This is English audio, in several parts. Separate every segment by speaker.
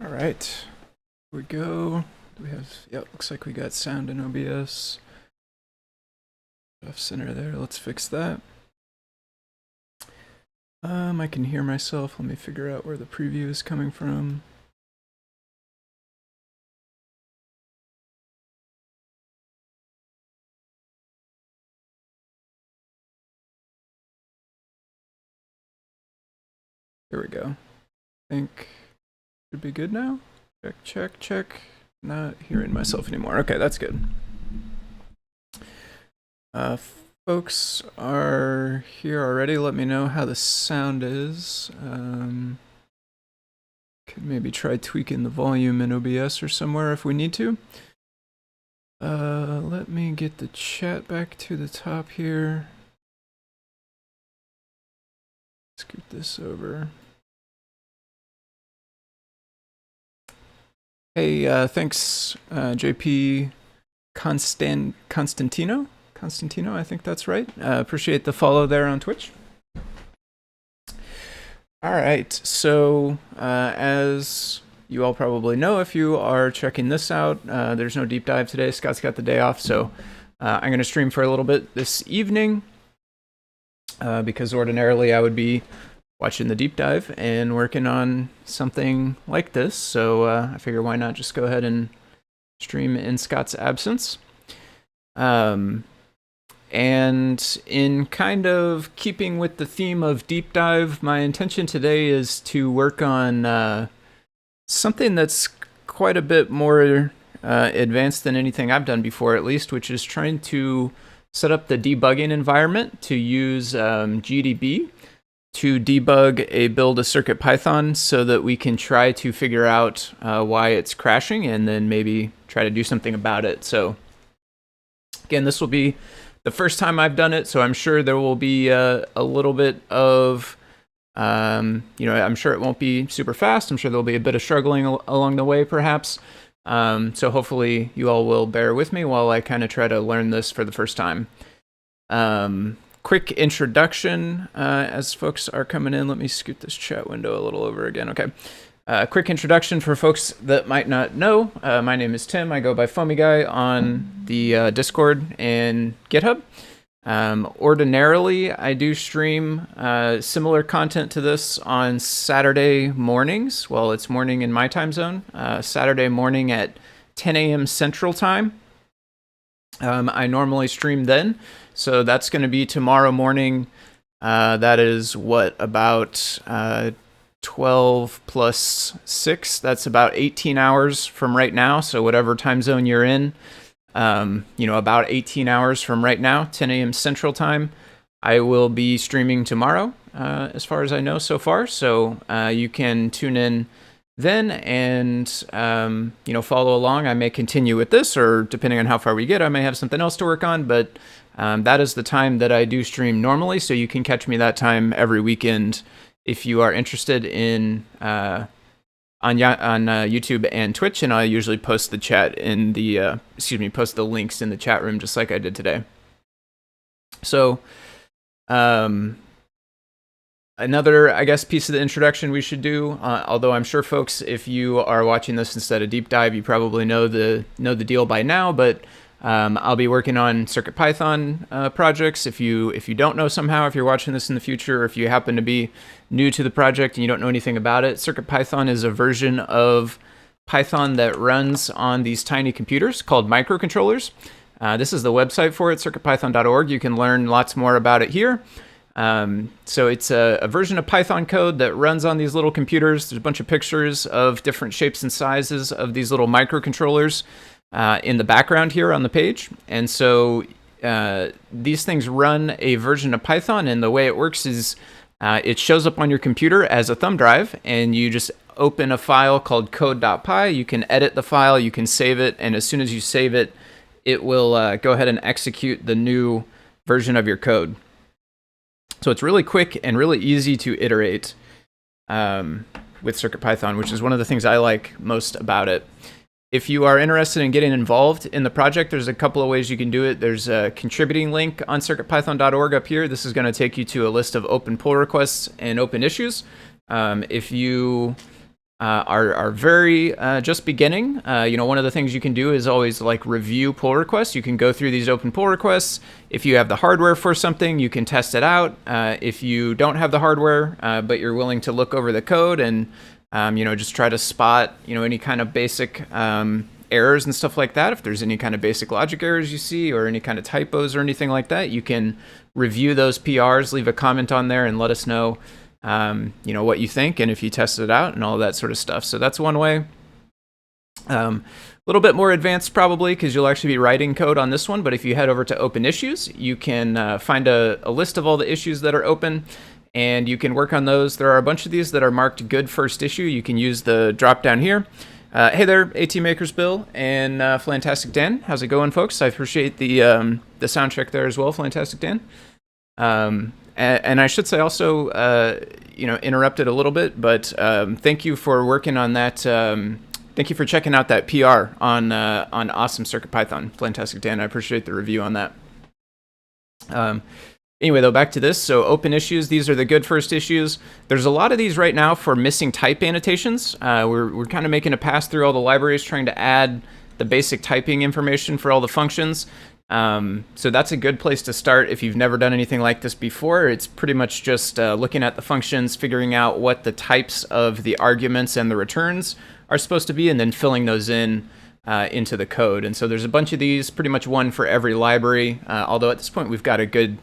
Speaker 1: All right, here we go. Do we have? Yep, looks like we got sound in OBS. Off center there. Let's fix that. I can hear myself. Let me figure out where the preview is coming from. Here we go. I think should be good now. Check, check, check. Not hearing myself anymore. Okay, that's good. Folks are here already. Let me know how the sound is. Could maybe try tweaking the volume in OBS or somewhere if we need to. Let me get the chat back to the top here. Scoot this over. Hey, thanks, JP Constantino, I think that's right. Appreciate the follow there on Twitch. All right, so as you all probably know, if you are checking this out, there's no deep dive today. Scott's got the day off, so I'm going to stream for a little bit this evening because ordinarily I would be watching the deep dive and working on something like this. So I figure why not just go ahead and stream in Scott's absence. And in kind of keeping with the theme of deep dive, my intention today is to work on something that's quite a bit more advanced than anything I've done before, at least, which is trying to set up the debugging environment to use GDB to debug a build of CircuitPython so that we can try to figure out why it's crashing and then maybe try to do something about it. So again, this will be the first time I've done it, so I'm sure there will be a little bit of, I'm sure it won't be super fast. I'm sure there'll be a bit of struggling along the way, perhaps. So hopefully you all will bear with me while I kind of try to learn this for the first time. Quick introduction as folks are coming in. Let me scoot this chat window a little over again. Okay. Quick introduction for folks that might not know. My name is Tim. I go by Foamy Guy on the Discord and GitHub. Ordinarily, I do stream similar content to this on Saturday mornings. Well, it's morning in my time zone. Saturday morning at 10 a.m. Central Time. I normally stream then. So that's going to be tomorrow morning. That is about 12 plus 6. That's about 18 hours from right now. So whatever time zone you're in, about 18 hours from right now, 10 a.m. Central Time, I will be streaming tomorrow, as far as I know so far. So you can tune in then and, follow along. I may continue with this, or depending on how far we get, I may have something else to work on, but that is the time that I do stream normally, so you can catch me that time every weekend if you are interested in on YouTube and Twitch, and I usually post the chat in the post the links in the chat room just like I did today. So another, I guess, piece of the introduction we should do, although I'm sure folks, if you are watching this instead of deep dive, you probably know the deal by now, but I'll be working on CircuitPython projects. If you don't know somehow, if you're watching this in the future, or if you happen to be new to the project and you don't know anything about it, CircuitPython is a version of Python that runs on these tiny computers called microcontrollers. This is the website for it, circuitpython.org. You can learn lots more about it here. So it's a version of Python code that runs on these little computers. There's a bunch of pictures of different shapes and sizes of these little microcontrollers in the background here on the page. And so these things run a version of Python, and the way it works is it shows up on your computer as a thumb drive, and you just open a file called code.py. You can edit the file, you can save it, and as soon as you save it, it will go ahead and execute the new version of your code. So it's really quick and really easy to iterate with CircuitPython, which is one of the things I like most about it. If you are interested in getting involved in the project, there's a couple of ways you can do it. There's a contributing link on circuitpython.org up here. This is going to take you to a list of open pull requests and open issues. If you are very just beginning. One of the things you can do is always like review pull requests. You can go through these open pull requests. If you have the hardware for something, you can test it out. If you don't have the hardware, but you're willing to look over the code and just try to spot any kind of basic errors and stuff like that. If there's any kind of basic logic errors you see or any kind of typos or anything like that, you can review those PRs, leave a comment on there, and let us know what you think and if you tested it out and all that sort of stuff. So that's one way. A little bit more advanced probably because you'll actually be writing code on this one, but if you head over to Open Issues, you can find a list of all the issues that are open and you can work on those. There are a bunch of these that are marked good first issue. You can use the drop down here. Hey there, AT Makers Bill and Flantastic Dan. How's it going, folks? I appreciate the sound check there as well, Flantastic Dan. And I should say also, interrupted a little bit, but thank you for working on that. Thank you for checking out that PR on awesome CircuitPython, Flantastic Dan. I appreciate the review on that. Anyway, though, back to this. So open issues, these are the good first issues. There's a lot of these right now for missing type annotations. We're kind of making a pass through all the libraries, trying to add the basic typing information for all the functions. So that's a good place to start if you've never done anything like this before. It's pretty much just looking at the functions, figuring out what the types of the arguments and the returns are supposed to be, and then filling those in into the code. And so there's a bunch of these, pretty much one for every library, although at this point we've got a good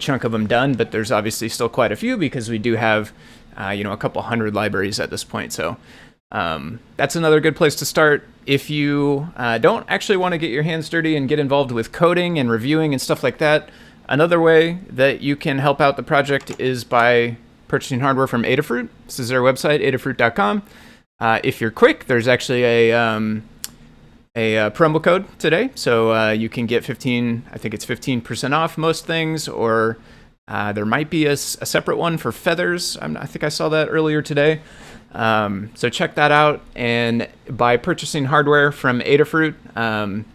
Speaker 1: chunk of them done, but there's obviously still quite a few because we do have a couple hundred libraries at this point. So that's another good place to start. If you don't actually want to get your hands dirty and get involved with coding and reviewing and stuff like that, another way that you can help out the project is by purchasing hardware from Adafruit. This is their website, adafruit.com. If you're quick, there's actually a promo code today, so you can get 15% off most things, or there might be a separate one for feathers. I think I saw that earlier today. So check that out, and by purchasing hardware from Adafruit,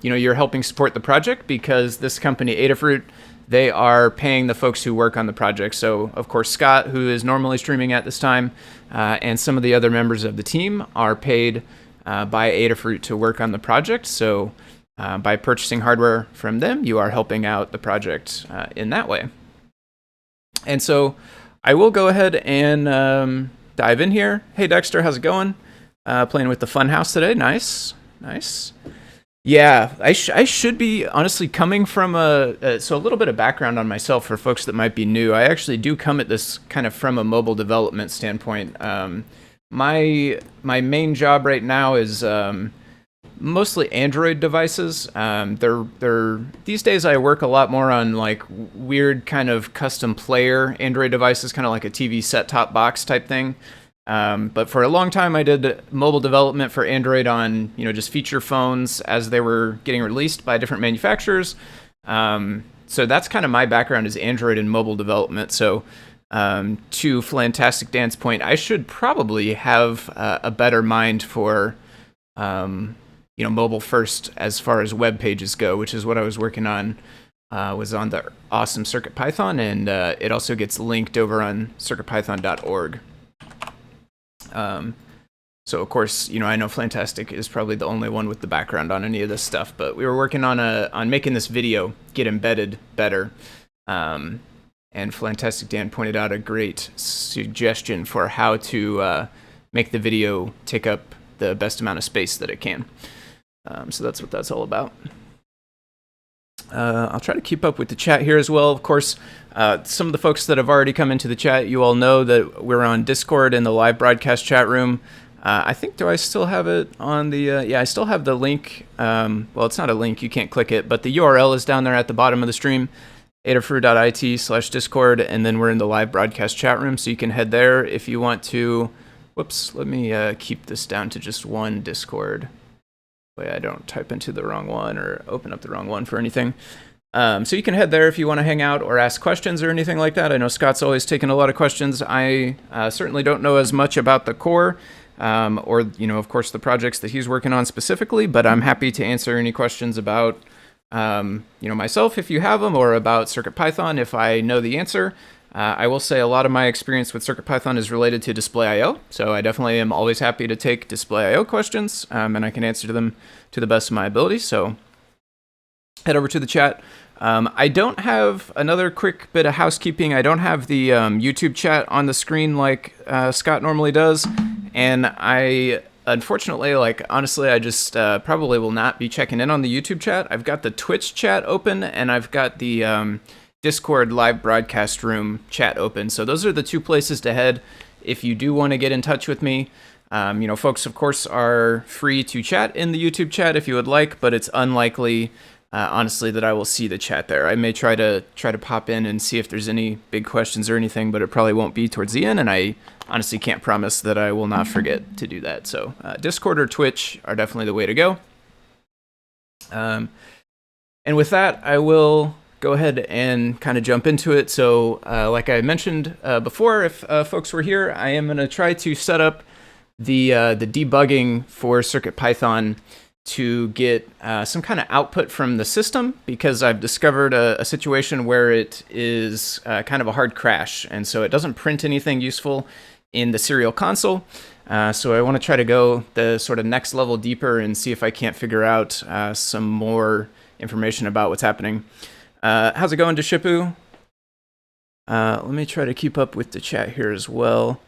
Speaker 1: you're helping support the project because this company, Adafruit, they are paying the folks who work on the project. So, of course, Scott, who is normally streaming at this time, and some of the other members of the team are paid by Adafruit to work on the project. So by purchasing hardware from them, you are helping out the project in that way. And so I will go ahead and dive in here. Hey, Dexter, how's it going? Playing with the Funhouse today. Nice. Yeah, I should be honestly coming from so a little bit of background on myself for folks that might be new. I actually do come at this kind of from a mobile development standpoint. My main job right now is mostly Android devices. These days I work a lot more on like weird kind of custom player Android devices, kind of like a TV set-top box type thing. But for a long time I did mobile development for Android on just feature phones as they were getting released by different manufacturers. So that's kind of my background, is Android and mobile development. So to Flantastic Dan's point, I should probably have a better mind for mobile first as far as web pages go, which is what I was working on. Was on the awesome CircuitPython, and it also gets linked over on circuitpython.org. So of course, I know Flantastic is probably the only one with the background on any of this stuff, but we were working on making this video get embedded better. And Flantastic Dan pointed out a great suggestion for how to make the video take up the best amount of space that it can. So that's what that's all about. I'll try to keep up with the chat here as well. Of course, some of the folks that have already come into the chat, you all know that we're on Discord in the live broadcast chat room. I think, do I still have it on the, yeah, I still have the link. Well, it's not a link, you can't click it, but the URL is down there at the bottom of the stream, adafruit.it/discord, and then we're in the live broadcast chat room, so you can head there if you want to. Whoops, let me keep this down to just one Discord. Way I don't type into the wrong one or open up the wrong one for anything. So you can head there if you want to hang out or ask questions or anything like that. I know Scott's always taking a lot of questions. I certainly don't know as much about the core or, of course, the projects that he's working on specifically, but I'm happy to answer any questions about, myself if you have them, or about CircuitPython if I know the answer. I will say a lot of my experience with CircuitPython is related to display I/O, so I definitely am always happy to take display I/O questions, and I can answer them to the best of my ability. So head over to the chat. I don't have another quick bit of housekeeping. I don't have the YouTube chat on the screen like Scott normally does, and I unfortunately, like honestly, I just probably will not be checking in on the YouTube chat. I've got the Twitch chat open, and I've got the Discord live broadcast room chat open. So those are the two places to head if you do want to get in touch with me. You know, folks, of course, are free to chat in the YouTube chat if you would like, but it's unlikely, honestly, that I will see the chat there. I may try to pop in and see if there's any big questions or anything, but it probably won't be towards the end, and I honestly can't promise that I will not forget to do that. So Discord or Twitch are definitely the way to go. And with that, I will go ahead and kind of jump into it. So like I mentioned before, if folks were here, I am going to try to set up the debugging for CircuitPython to get some kind of output from the system, because I've discovered a situation where it is kind of a hard crash, and so it doesn't print anything useful in the serial console. So I want to try to go the sort of next level deeper and see if I can't figure out some more information about what's happening. How's it going, Deshipu? Let me try to keep up with the chat here as well.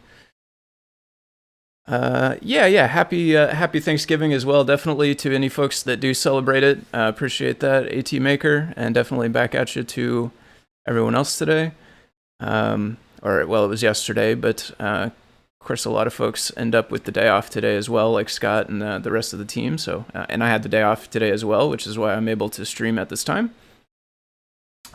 Speaker 1: Yeah, happy Thanksgiving as well, definitely, to any folks that do celebrate it. Appreciate that, AT Maker, and definitely back at you to everyone else today. Or, well, it was yesterday, but of course a lot of folks end up with the day off today as well, like Scott and the rest of the team. So, and I had the day off today as well, which is why I'm able to stream at this time.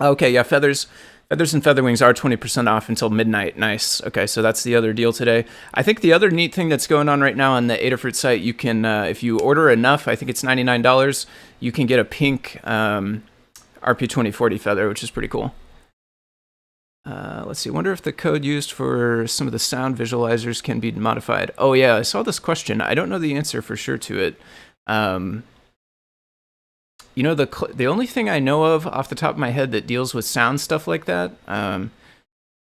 Speaker 1: Okay, yeah, Feathers and Featherwings are 20% off until midnight. Nice. Okay, so that's the other deal today. I think the other neat thing that's going on right now on the Adafruit site, you can, if you order enough, I think it's $99, you can get a pink RP2040 feather, which is pretty cool. Let's see, wonder if the code used for some of the sound visualizers can be modified. Oh yeah, I saw this question. I don't know the answer for sure to it. You know, the only thing I know of off the top of my head that deals with sound stuff like that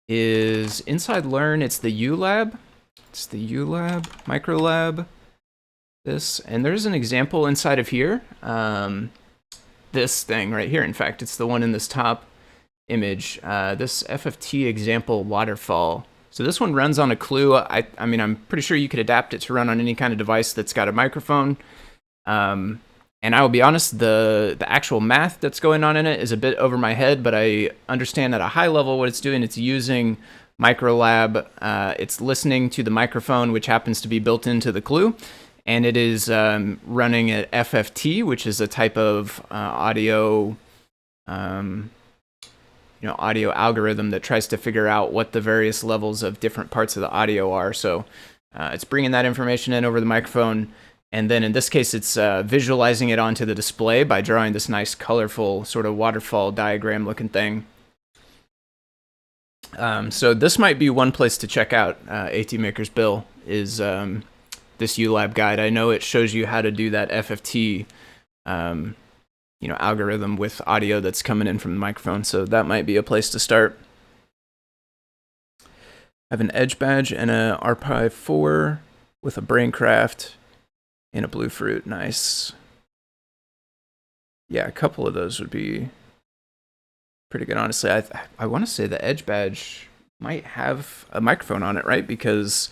Speaker 1: is inside Learn. It's the ULab. It's the ULab, Microlab, this. And there's an example inside of here. This thing right here, in fact, it's the one in this top image. This FFT example waterfall. So this one runs on a Clue. I mean, I'm pretty sure you could adapt it to run on any kind of device that's got a microphone. And I will be honest, the actual math that's going on in it is a bit over my head, but I understand at a high level what it's doing. It's using Microlab. It's listening to the microphone, which happens to be built into the Clue, and it is running at FFT, which is a type of audio, audio algorithm that tries to figure out what the various levels of different parts of the audio are. So it's bringing that information in over the microphone. And then in this case, it's visualizing it onto the display by drawing this nice, colorful sort of waterfall diagram looking thing. So this might be one place to check out. AT Maker's Bill is this ULab guide. I know it shows you how to do that FFT algorithm with audio that's coming in from the microphone. So that might be a place to start. I have an Edge badge and a RPi 4 with a Braincraft. And a blue fruit, nice. Yeah, a couple of those would be pretty good, honestly. I want to say the Edge badge might have a microphone on it, right? Because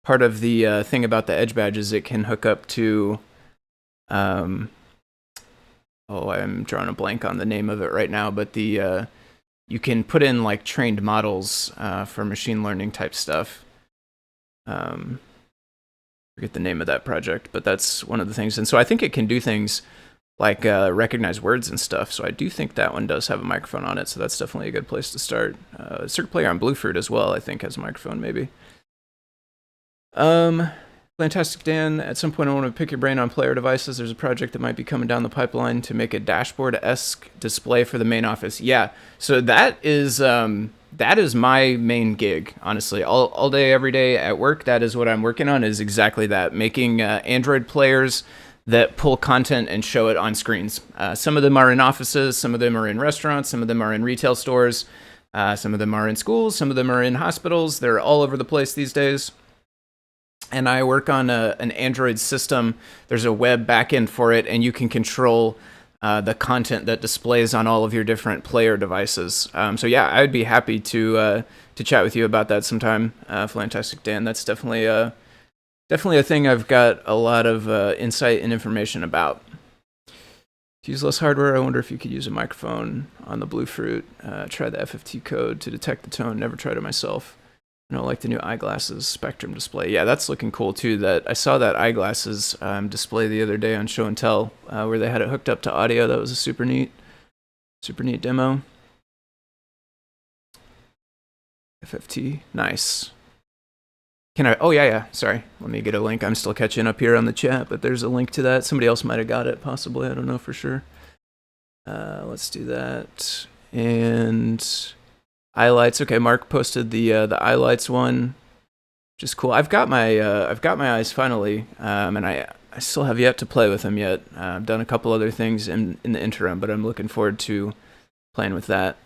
Speaker 1: part of the thing about the Edge badge is it can hook up to, I'm drawing a blank on the name of it right now, but the you can put in like trained models for machine learning type stuff. Forget the name of that project, but that's one of the things. And so I think it can do things like recognize words and stuff. So I do think that one does have a microphone on it. So that's definitely a good place to start. Circuit Player on Bluefruit as well, I think, has a microphone maybe. Fantastic Dan, at some point I want to pick your brain on player devices. There's a project that might be coming down the pipeline to make a dashboard-esque display for the main office. Yeah, so that is my main gig, honestly. All day, every day at work, that is what I'm working on, is exactly that, making Android players that pull content and show it on screens. Some of them are in offices, some of them are in restaurants, some of them are in retail stores. Some of them are in schools, some of them are in hospitals. They're all over the place these days. And I work on an Android system. There's a web backend for it, and you can control the content that displays on all of your different player devices. So yeah, I'd be happy to chat with you about that sometime. Fantastic, Dan. That's definitely a thing I've got a lot of insight and information about. To use less hardware, I wonder if you could use a microphone on the Bluefruit. Try the FFT code to detect the tone. Never tried it myself. I don't like the new eyeglasses Spectrum display. Yeah, that's looking cool too. That I saw that eyeglasses display the other day on Show and Tell, where they had it hooked up to audio. That was a super neat demo. FFT, nice. Can I? Oh yeah. Sorry, let me get a link. I'm still catching up here on the chat, but there's a link to that. Somebody else might have got it, possibly. I don't know for sure. Let's do that. And highlights. Okay, Mark posted the highlights one, which is cool. I've got my eyes finally, and I still have yet to play with them yet. I've done a couple other things in the interim, but I'm looking forward to playing with that.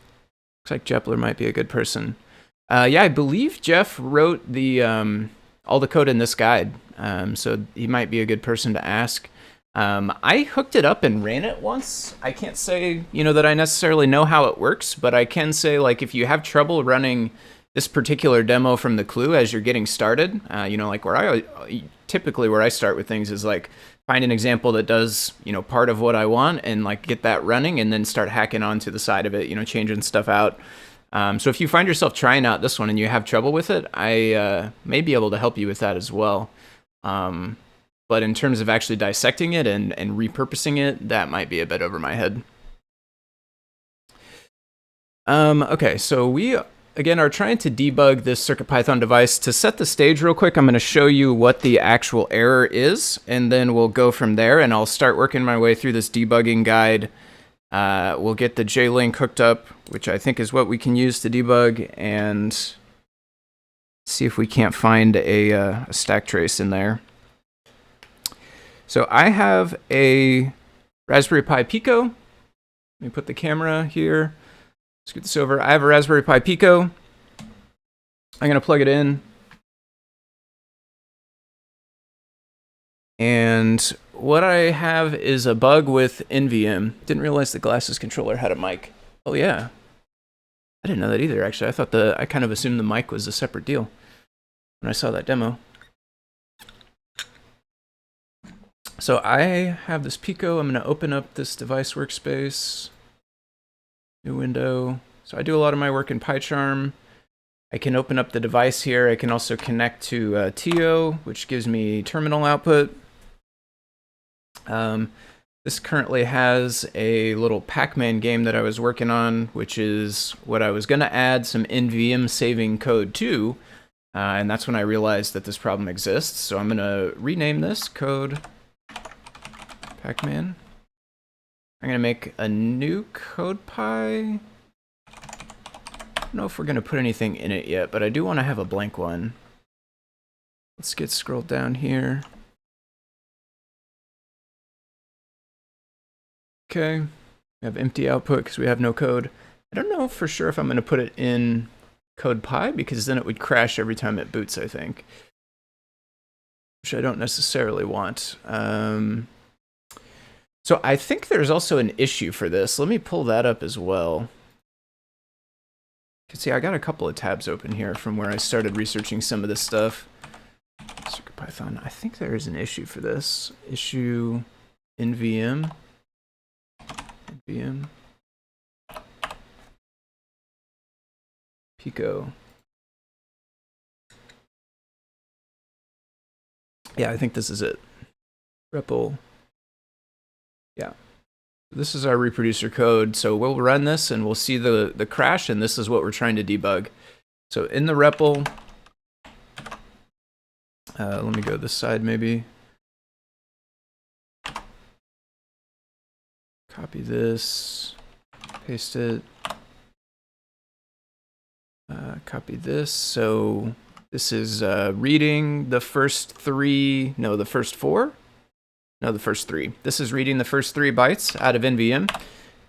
Speaker 1: Looks like Jepler might be a good person. Yeah, I believe Jeff wrote the all the code in this guide, so he might be a good person to ask. I hooked it up and ran it once. I can't say, that I necessarily know how it works, but I can say, like, if you have trouble running this particular demo from the clue as you're getting started, like where I start with things is like find an example that does, part of what I want and like get that running and then start hacking onto the side of it, changing stuff out. So if you find yourself trying out this one and you have trouble with it, I may be able to help you with that as well. But in terms of actually dissecting it and repurposing it, that might be a bit over my head. Okay, so we, again, are trying to debug this CircuitPython device. To set the stage real quick, I'm going to show you what the actual error is, and then we'll go from there, and I'll start working my way through this debugging guide. We'll get the JLink hooked up, which I think is what we can use to debug, and see if we can't find a stack trace in there. So I have a Raspberry Pi Pico. Let me put the camera here. Scoot this over. I have a Raspberry Pi Pico. I'm going to plug it in. And what I have is a bug with NVM. Didn't realize the glasses controller had a mic. Oh yeah. I didn't know that either, actually. I kind of assumed the mic was a separate deal when I saw that demo. So I have this Pico. I'm going to open up this device workspace. New window. So I do a lot of my work in PyCharm. I can open up the device here. I can also connect to TO, which gives me terminal output. This currently has a little Pac-Man game that I was working on, which is what I was going to add some NVM saving code to. And that's when I realized that this problem exists. So I'm going to rename this code Pac-Man. I'm going to make a new CodePy. I don't know if we're going to put anything in it yet, but I do want to have a blank one. Let's get scrolled down here. Okay, we have empty output because we have no code. I don't know for sure if I'm going to put it in CodePy because then it would crash every time it boots, I think. Which I don't necessarily want. So I think there's also an issue for this. Let me pull that up as well. You can see I got a couple of tabs open here from where I started researching some of this stuff. CircuitPython. I think there is an issue for this. Issue NVM. NVM. Pico. Yeah, I think this is it. REPL. Yeah, this is our reproducer code. So we'll run this and we'll see the crash, and this is what we're trying to debug. So in the REPL, let me go this side maybe. Copy this, paste it, copy this. So this is reading the first three, no, the first four. No, the first three. This is reading the first 3 bytes out of NVM.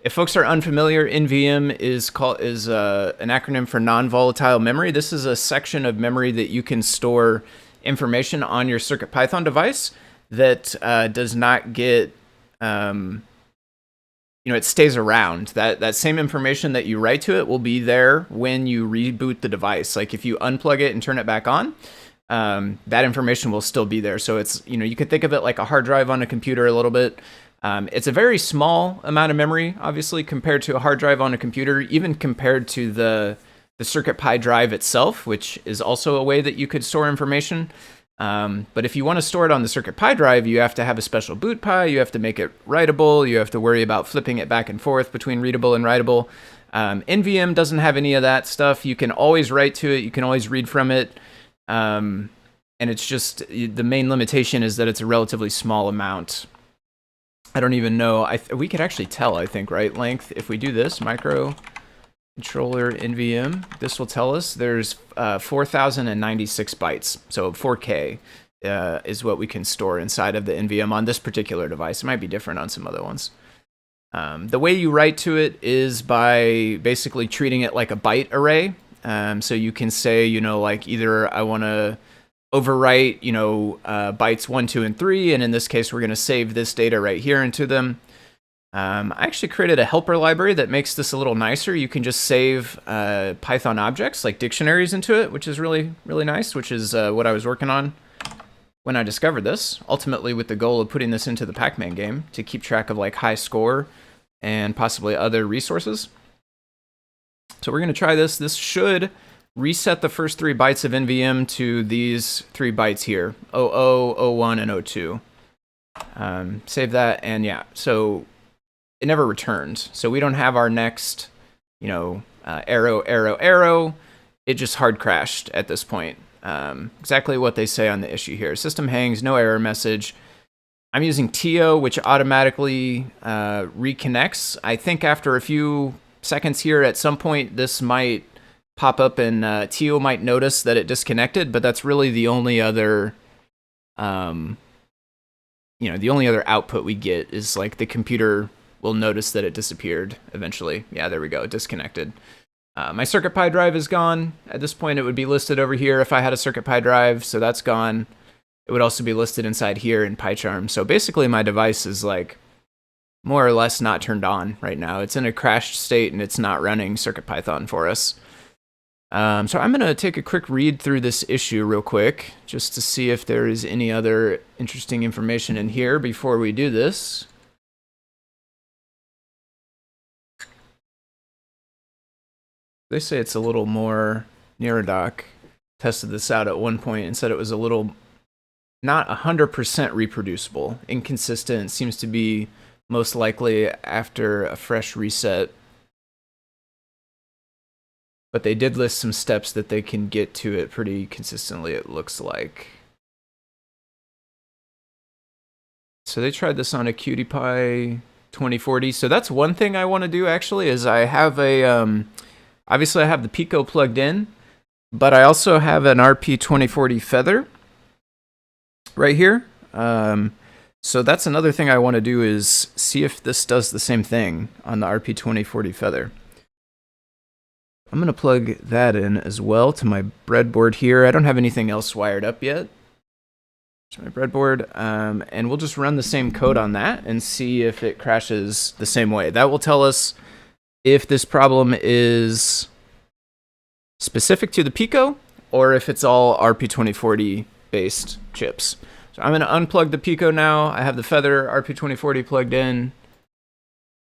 Speaker 1: If folks are unfamiliar, NVM is an acronym for non-volatile memory. This is a section of memory that you can store information on your CircuitPython device that does not get, it stays around. That same information that you write to it will be there when you reboot the device. Like if you unplug it and turn it back on, that information will still be there. So it's, you could think of it like a hard drive on a computer a little bit. It's a very small amount of memory, obviously, compared to a hard drive on a computer, even compared to the CircuitPy drive itself, which is also a way that you could store information. But if you want to store it on the CircuitPy drive, you have to have a special boot Pi, you have to make it writable, you have to worry about flipping it back and forth between readable and writable. NVM doesn't have any of that stuff. You can always write to it, you can always read from it. And it's just, the main limitation is that it's a relatively small amount. I don't even know, we could actually tell, I think, right? Length, if we do this, microcontroller NVM, this will tell us there's 4,096 bytes. So 4K is what we can store inside of the NVM on this particular device. It might be different on some other ones. The way you write to it is by basically treating it like a byte array. So you can say, like either I want to overwrite, bytes 1, 2, and 3, and in this case, we're going to save this data right here into them. I actually created a helper library that makes this a little nicer. You can just save Python objects like dictionaries into it, which is really, really nice, which is what I was working on when I discovered this, ultimately with the goal of putting this into the Pac-Man game to keep track of like high score and possibly other resources. So we're going to try this. This should reset the first 3 bytes of NVM to these 3 bytes here, 00, 01, and 02. Save that, and yeah, so it never returned. So we don't have our next, arrow, arrow, arrow. It just hard crashed at this point. Exactly what they say on the issue here. System hangs, no error message. I'm using TO, which automatically reconnects. I think after a few seconds here, at some point, this might pop up and TO might notice that it disconnected, but that's really the only other, the only other output we get is like the computer will notice that it disappeared eventually. Yeah, there we go, disconnected. My CircuitPy drive is gone. At this point, it would be listed over here if I had a CircuitPy drive, so that's gone. It would also be listed inside here in PyCharm. So basically, my device is like more or less not turned on right now. It's in a crashed state and it's not running CircuitPython for us. So I'm going to take a quick read through this issue real quick, just to see if there is any other interesting information in here before we do this. They say it's a little more, Neradoc tested this out at one point and said it was a little not 100% reproducible, inconsistent, seems to be most likely after a fresh reset. But they did list some steps that they can get to it pretty consistently, it looks like. So they tried this on a CircuitPy 2040. So that's one thing I want to do actually, is I have a, obviously I have the Pico plugged in, but I also have an RP2040 Feather right here. So that's another thing I want to do, is see if this does the same thing on the RP2040 Feather. I'm going to plug that in as well to my breadboard here. I don't have anything else wired up yet. It's my breadboard, and we'll just run the same code on that and see if it crashes the same way. That will tell us if this problem is specific to the Pico or if it's all RP2040 based chips. So I'm going to unplug the Pico now. I have the Feather RP2040 plugged in.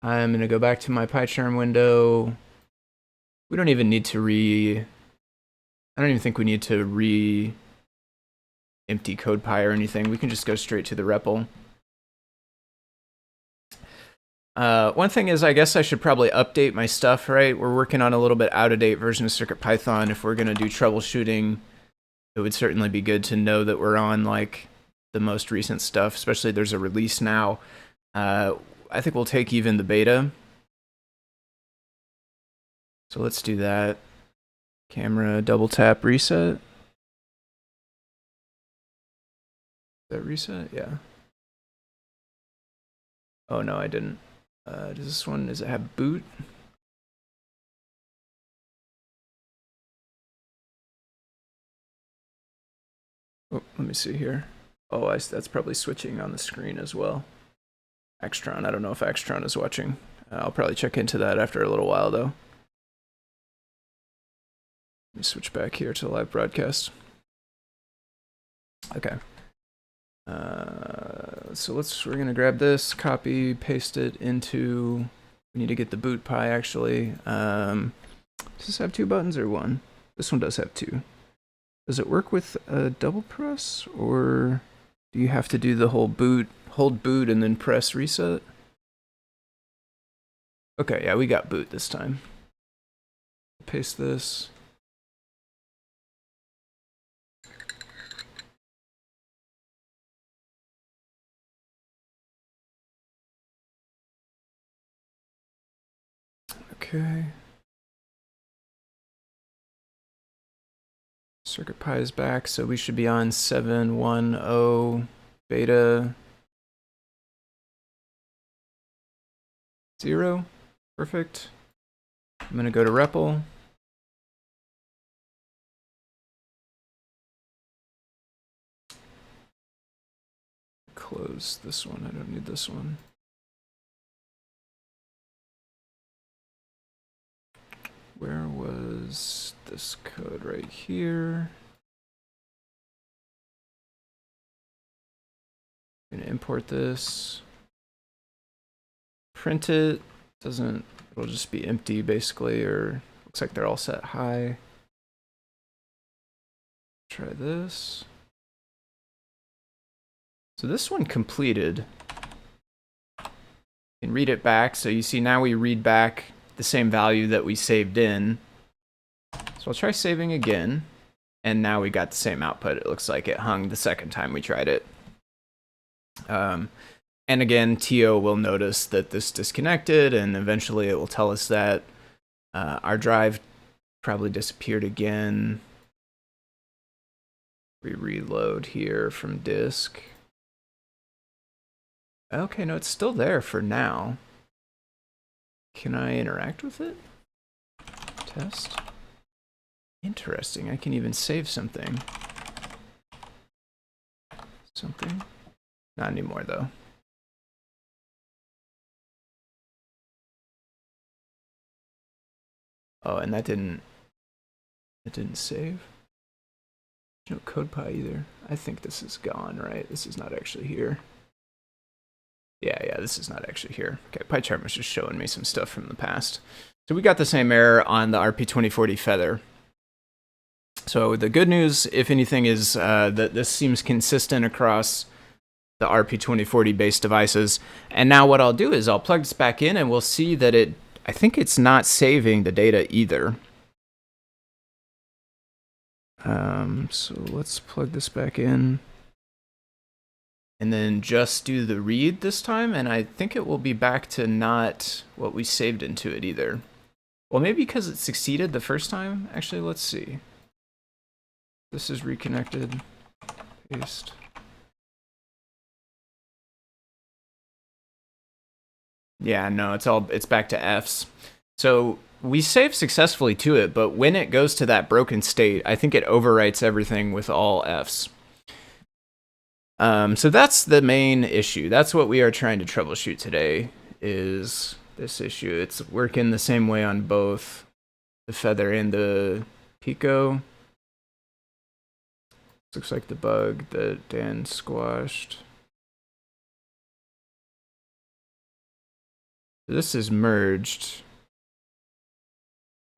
Speaker 1: I'm going to go back to my PyCharm window. We don't even need to I don't even think we need to empty CodePy or anything. We can just go straight to the REPL. One thing is, I guess I should probably update my stuff, right? We're working on a little bit out-of-date version of CircuitPython. If we're going to do troubleshooting, it would certainly be good to know that we're on like the most recent stuff, especially there's a release now. I think we'll take even the beta. So let's do that. Camera, double tap, reset. That reset? Yeah. Oh no, I didn't. does it have boot? Oh, let me see here. Oh, that's probably switching on the screen as well. Extron, I don't know if Extron is watching. I'll probably check into that after a little while, though. Let me switch back here to live broadcast. Okay. So we're gonna grab this, copy, paste it into, we need to get the boot Pi actually. Does this have 2 buttons or 1? This one does have 2. Does it work with a double press, or do you have to do the whole boot, hold boot and then press reset? Okay, yeah, we got boot this time. Paste this. Okay. CircuitPy is back, so we should be on 7.1.0 beta 0. Perfect. I'm going to go to REPL. Close this one. I don't need this one. Where was this code? Right here. I'm gonna import this. Print it. It'll just be empty basically, or looks like they're all set high. Try this. So this one completed. You can read it back. So you see now we read back the same value that we saved in. So I'll try saving again. And now we got the same output. It looks like it hung the second time we tried it. And again, TO will notice that this disconnected, and eventually it will tell us that our drive probably disappeared again. We reload here from disk. Okay, no, it's still there for now. Can I interact with it? Test. Interesting, I can even save something. Not anymore though. Oh, and it didn't save. No CodePy either. I think this is gone, right? This is not actually here. Yeah, this is not actually here. Okay, PyChart was just showing me some stuff from the past. So we got the same error on the RP2040 Feather. So the good news, if anything, is that this seems consistent across the RP2040 based devices. And now what I'll do is I'll plug this back in and we'll see that I think it's not saving the data either. So let's plug this back in. And then just do the read this time, and I think it will be back to not what we saved into it either. Well, maybe because it succeeded the first time. Actually, let's see. This is reconnected. Paste. Yeah, no, it's back to Fs. So we saved successfully to it, but when it goes to that broken state, I think it overwrites everything with all Fs. So that's the main issue. That's what we are trying to troubleshoot today, is this issue. It's working the same way on both the Feather and the Pico. Looks like the bug that Dan squashed. This is merged.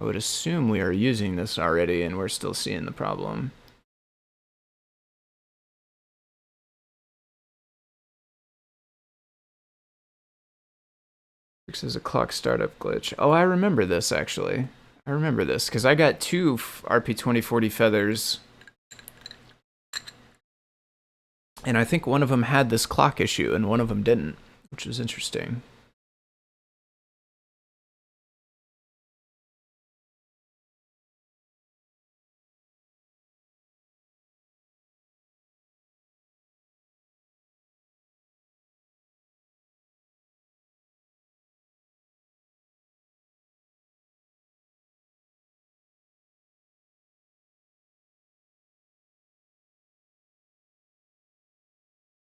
Speaker 1: I would assume we are using this already and we're still seeing the problem. This is a clock startup glitch. Oh, I remember this actually. I remember this because I got 2 RP2040 Feathers. And I think one of them had this clock issue and one of them didn't, which was interesting.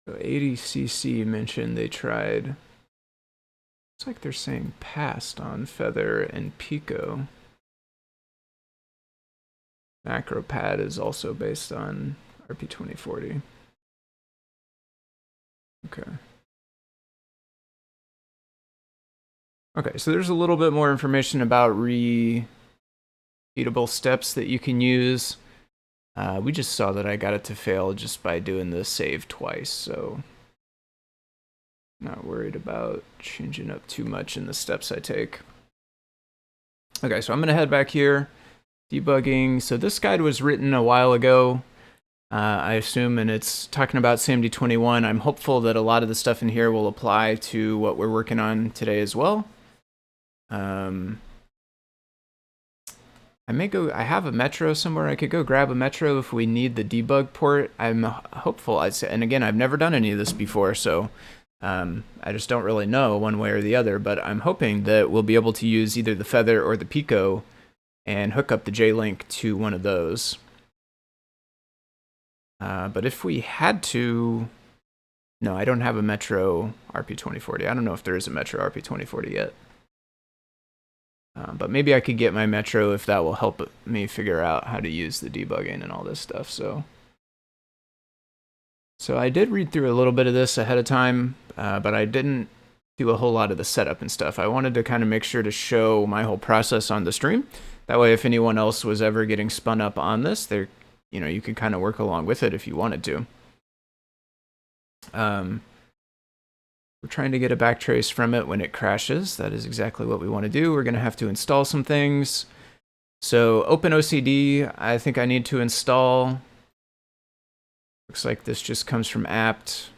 Speaker 1: So 80cc mentioned they tried. Looks like they're saying passed on Feather and Pico. MacroPad is also based on RP2040. Okay. Okay, so there's a little bit more information about repeatable steps that you can use. We just saw that I got it to fail just by doing the save twice, so not worried about changing up too much in the steps I take. Okay, so I'm gonna head back here, debugging. So this guide was written a while ago, I assume, and it's talking about SAMD21. I'm hopeful that a lot of the stuff in here will apply to what we're working on today as well. I have a Metro somewhere. I could go grab a Metro if we need the debug port. I'm hopeful. And again, I've never done any of this before, so I just don't really know one way or the other, but I'm hoping that we'll be able to use either the Feather or the Pico and hook up the JLink to one of those. But if we had to... No, I don't have a Metro RP2040. I don't know if there is a Metro RP2040 yet. But maybe I could get my Metro if that will help me figure out how to use the debugging and all this stuff. So I did read through a little bit of this ahead of time, but I didn't do a whole lot of the setup and stuff. I wanted to kind of make sure to show my whole process on the stream. That way, if anyone else was ever getting spun up on this, you could kind of work along with it if you wanted to. We're trying to get a backtrace from it when it crashes. That is exactly what we want to do. We're going to have to install some things. So OpenOCD, I think I need to install. Looks like this just comes from apt.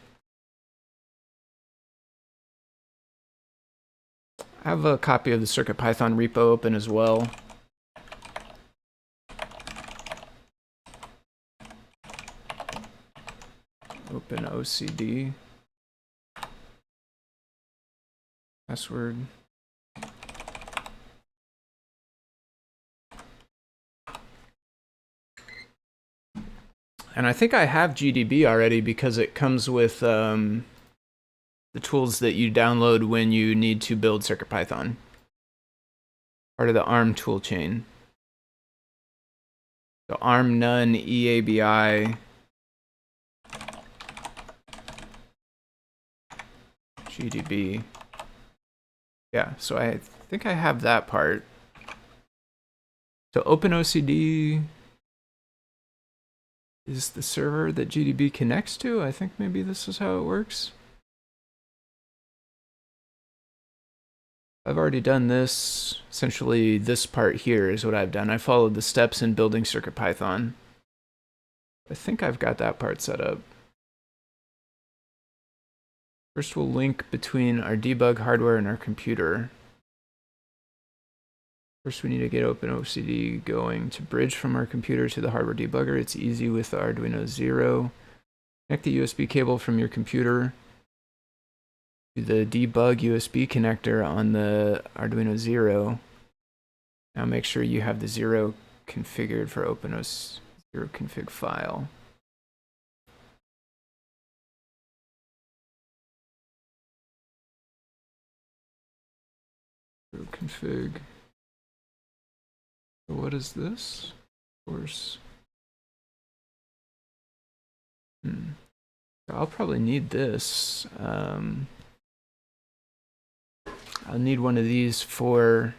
Speaker 1: I have a copy of the CircuitPython repo open as well. OpenOCD. Password. And I think I have GDB already because it comes with the tools that you download when you need to build CircuitPython. Part of the ARM toolchain. So ARM none EABI GDB. Yeah, so I think I have that part. So OpenOCD is the server that GDB connects to. I think maybe this is how it works. I've already done this. Essentially, this part here is what I've done. I followed the steps in building CircuitPython. I think I've got that part set up. First, we'll link between our debug hardware and our computer. First, we need to get OpenOCD going to bridge from our computer to the hardware debugger. It's easy with the Arduino Zero. Connect the USB cable from your computer to the debug USB connector on the Arduino Zero. Now make sure you have the Zero configured for OpenOCD Zero config file. Zero config. What is this? Of course. I'll probably need this. I'll need one of these for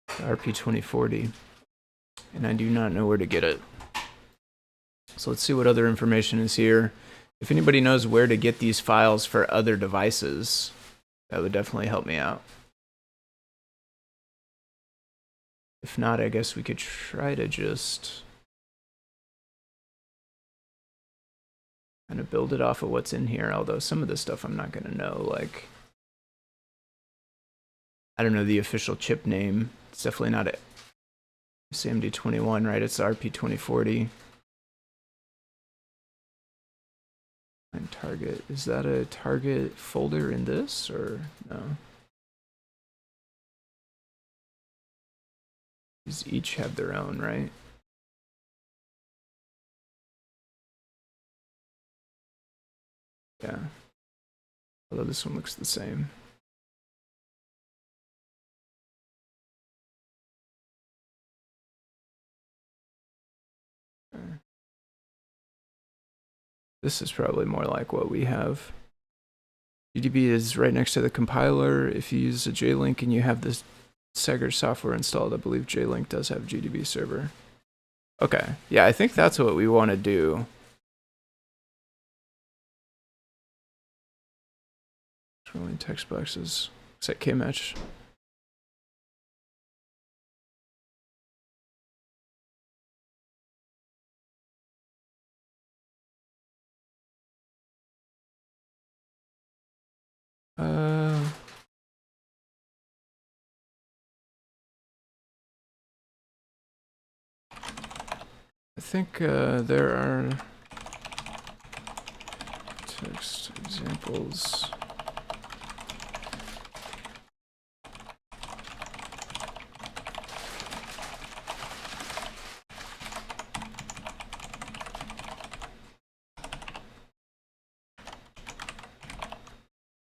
Speaker 1: the RP2040, and I do not know where to get it. So let's see what other information is here. If anybody knows where to get these files for other devices, that would definitely help me out. If not, I guess we could try to just kind of build it off of what's in here, although some of this stuff I'm not going to know, like, I don't know the official chip name. It's definitely not a SAMD21, right? It's RP2040. And target, is that a target folder in this, or no? These each have their own, right? Yeah. Although this one looks the same. This is probably more like what we have. GDB is right next to the compiler. If you use a JLink and you have this Segger software installed, I believe JLink does have GDB server. Okay, yeah, I think that's what we want to do. Scrolling text boxes. Set K-match. I think there are text examples.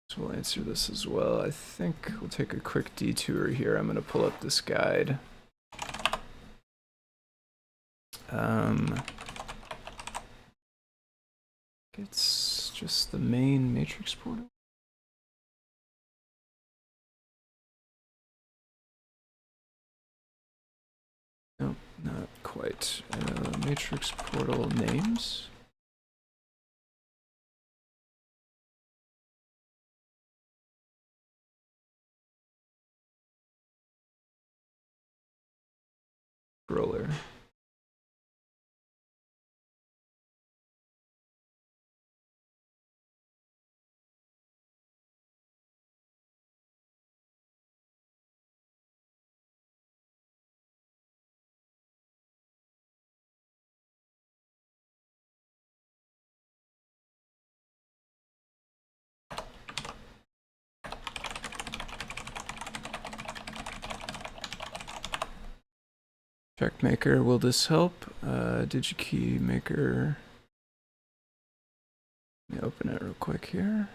Speaker 1: So we'll answer this as well. I think we'll take a quick detour here. I'm going to pull up this guide. It's just the main matrix portal. Nope, not quite. Matrix portal names. Roller. Check maker, will this help? DigiKey maker. Let me open it real quick here.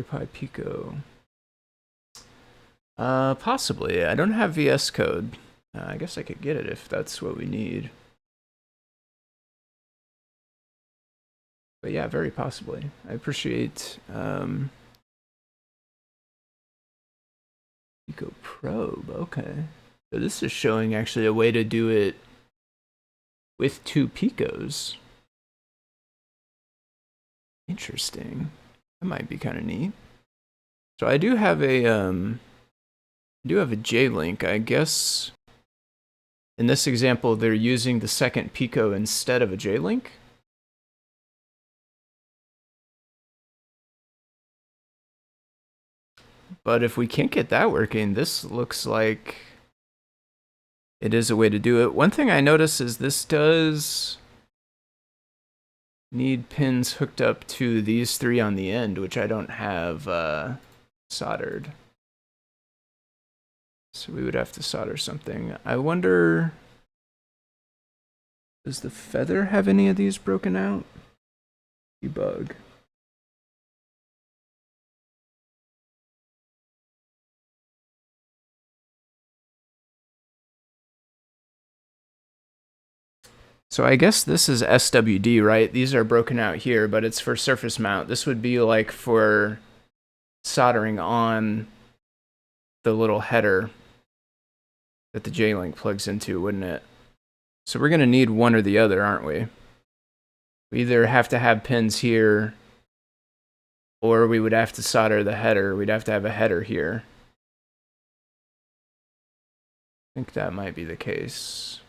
Speaker 1: Pi Pico. Possibly. I don't have VS Code. I guess I could get it if that's what we need. But yeah, very possibly. I appreciate Pico Probe. Okay. So this is showing actually a way to do it with 2 Picos. Interesting. That might be kind of neat. So I do have a JLink. I guess in this example they're using the second Pico instead of a JLink. But if we can't get that working, this looks like it is a way to do it. One thing I notice is this does need pins hooked up to these 3 on the end, which I don't have soldered. So we would have to solder something. I wonder, does the feather have any of these broken out? Debug. So I guess this is SWD, right? These are broken out here, but it's for surface mount. This would be like for soldering on the little header that the JLink plugs into, wouldn't it? So we're going to need one or the other, aren't we? We either have to have pins here, or we would have to solder the header. We'd have to have a header here. I think that might be the case.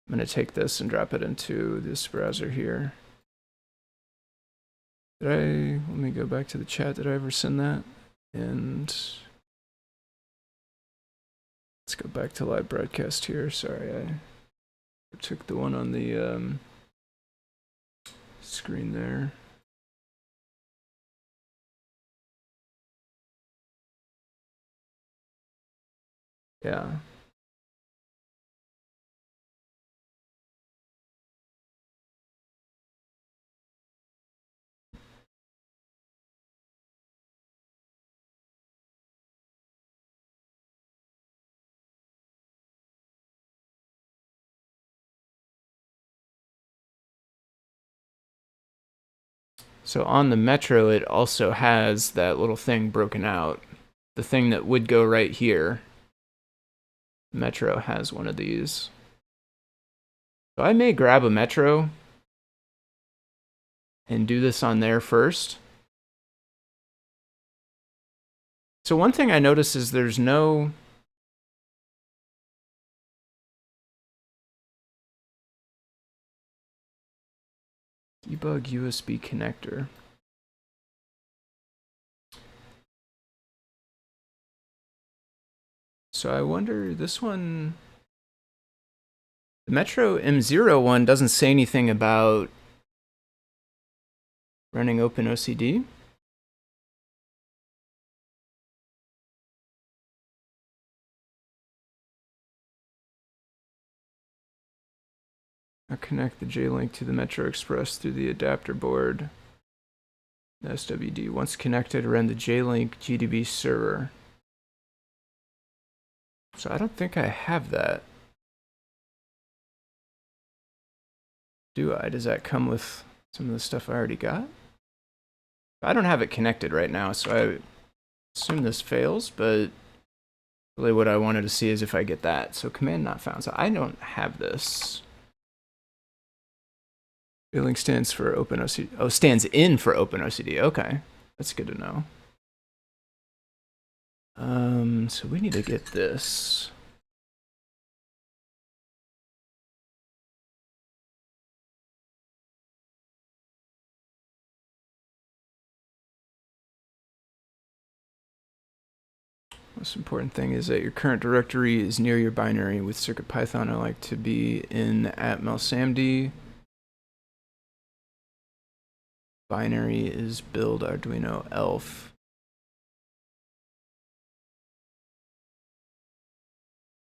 Speaker 1: I'm going to take this and drop it into this browser here. Let me go back to the chat. Did I ever send that? And let's go back to live broadcast here. Sorry, I took the one on the screen there. Yeah. So on the Metro, it also has that little thing broken out. The thing that would go right here. Metro has one of these. So I may grab a Metro and do this on there first. So one thing I noticed is there's no Debug USB connector. So I wonder, this one, the Metro M0 one doesn't say anything about running OpenOCD. I'll connect the JLink to the Metro Express through the adapter board. The SWD. Once connected, run the JLink GDB server. So I don't think I have that. Do I? Does that come with some of the stuff I already got? I don't have it connected right now, so I assume this fails, but really what I wanted to see is if I get that. So command not found. So I don't have this. JLink stands for OpenOCD. Oh, stands in for OpenOCD. Okay, that's good to know. So we need to get this. Most important thing is that your current directory is near your binary. With CircuitPython, I like to be in @melsamd. Binary is build Arduino elf.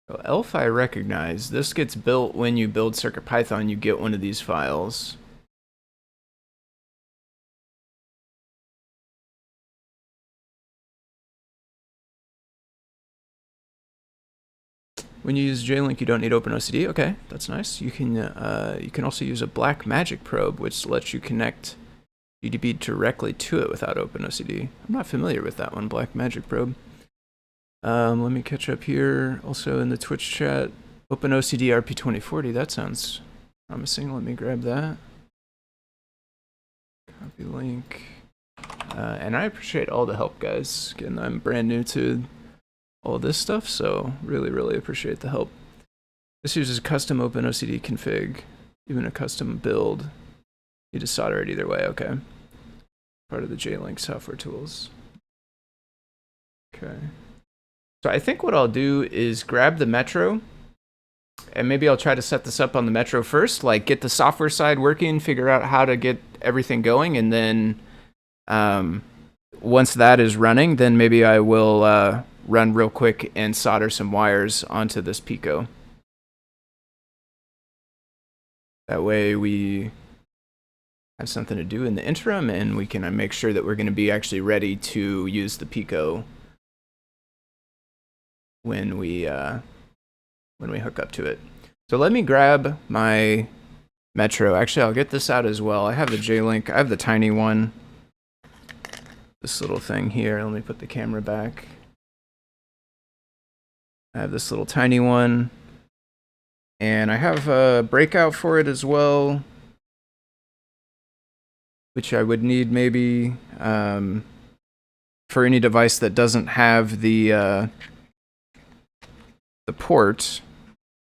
Speaker 1: So elf I recognize. This gets built when you build CircuitPython. You get one of these files. When you use JLink, you don't need OpenOCD. Okay, that's nice. You can also use a Blackmagic Probe, which lets you connect GDB directly to it without OpenOCD. I'm not familiar with that one, Blackmagic Probe. Let me catch up here. Also in the Twitch chat, OpenOCD RP2040. That sounds promising. Let me grab that. Copy link. And I appreciate all the help, guys. Again, I'm brand new to all this stuff, so really appreciate the help. This uses custom OpenOCD config, even a custom build. You just solder it either way. Okay. Part of the JLink software tools. Okay. So I think what I'll do is grab the Metro, and maybe I'll try to set this up on the Metro first, like get the software side working, figure out how to get everything going, and then once that is running, then maybe I will run real quick and solder some wires onto this Pico. That way we have something to do in the interim, and we can make sure that we're going to be actually ready to use the Pico when we hook up to it. So let me grab my Metro. Actually, I'll get this out as well. I have the JLink. I have the tiny one. This little thing here. Let me put the camera back. I have this little tiny one. And I have a breakout for it as well, which I would need maybe for any device that doesn't have the port.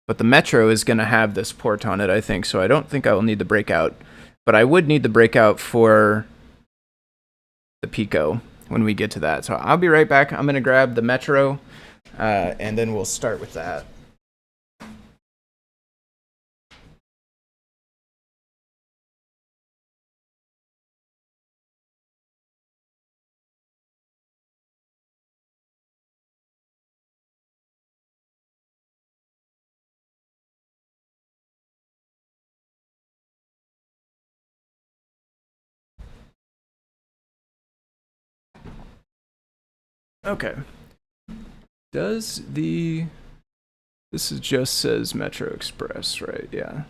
Speaker 1: But the Metro is going to have this port on it, I think, so I don't think I will need the breakout. But I would need the breakout for the Pico when we get to that. So I'll be right back. I'm going to grab the Metro, and then we'll start with that. Okay. This is just says Metro Express, right? Yeah.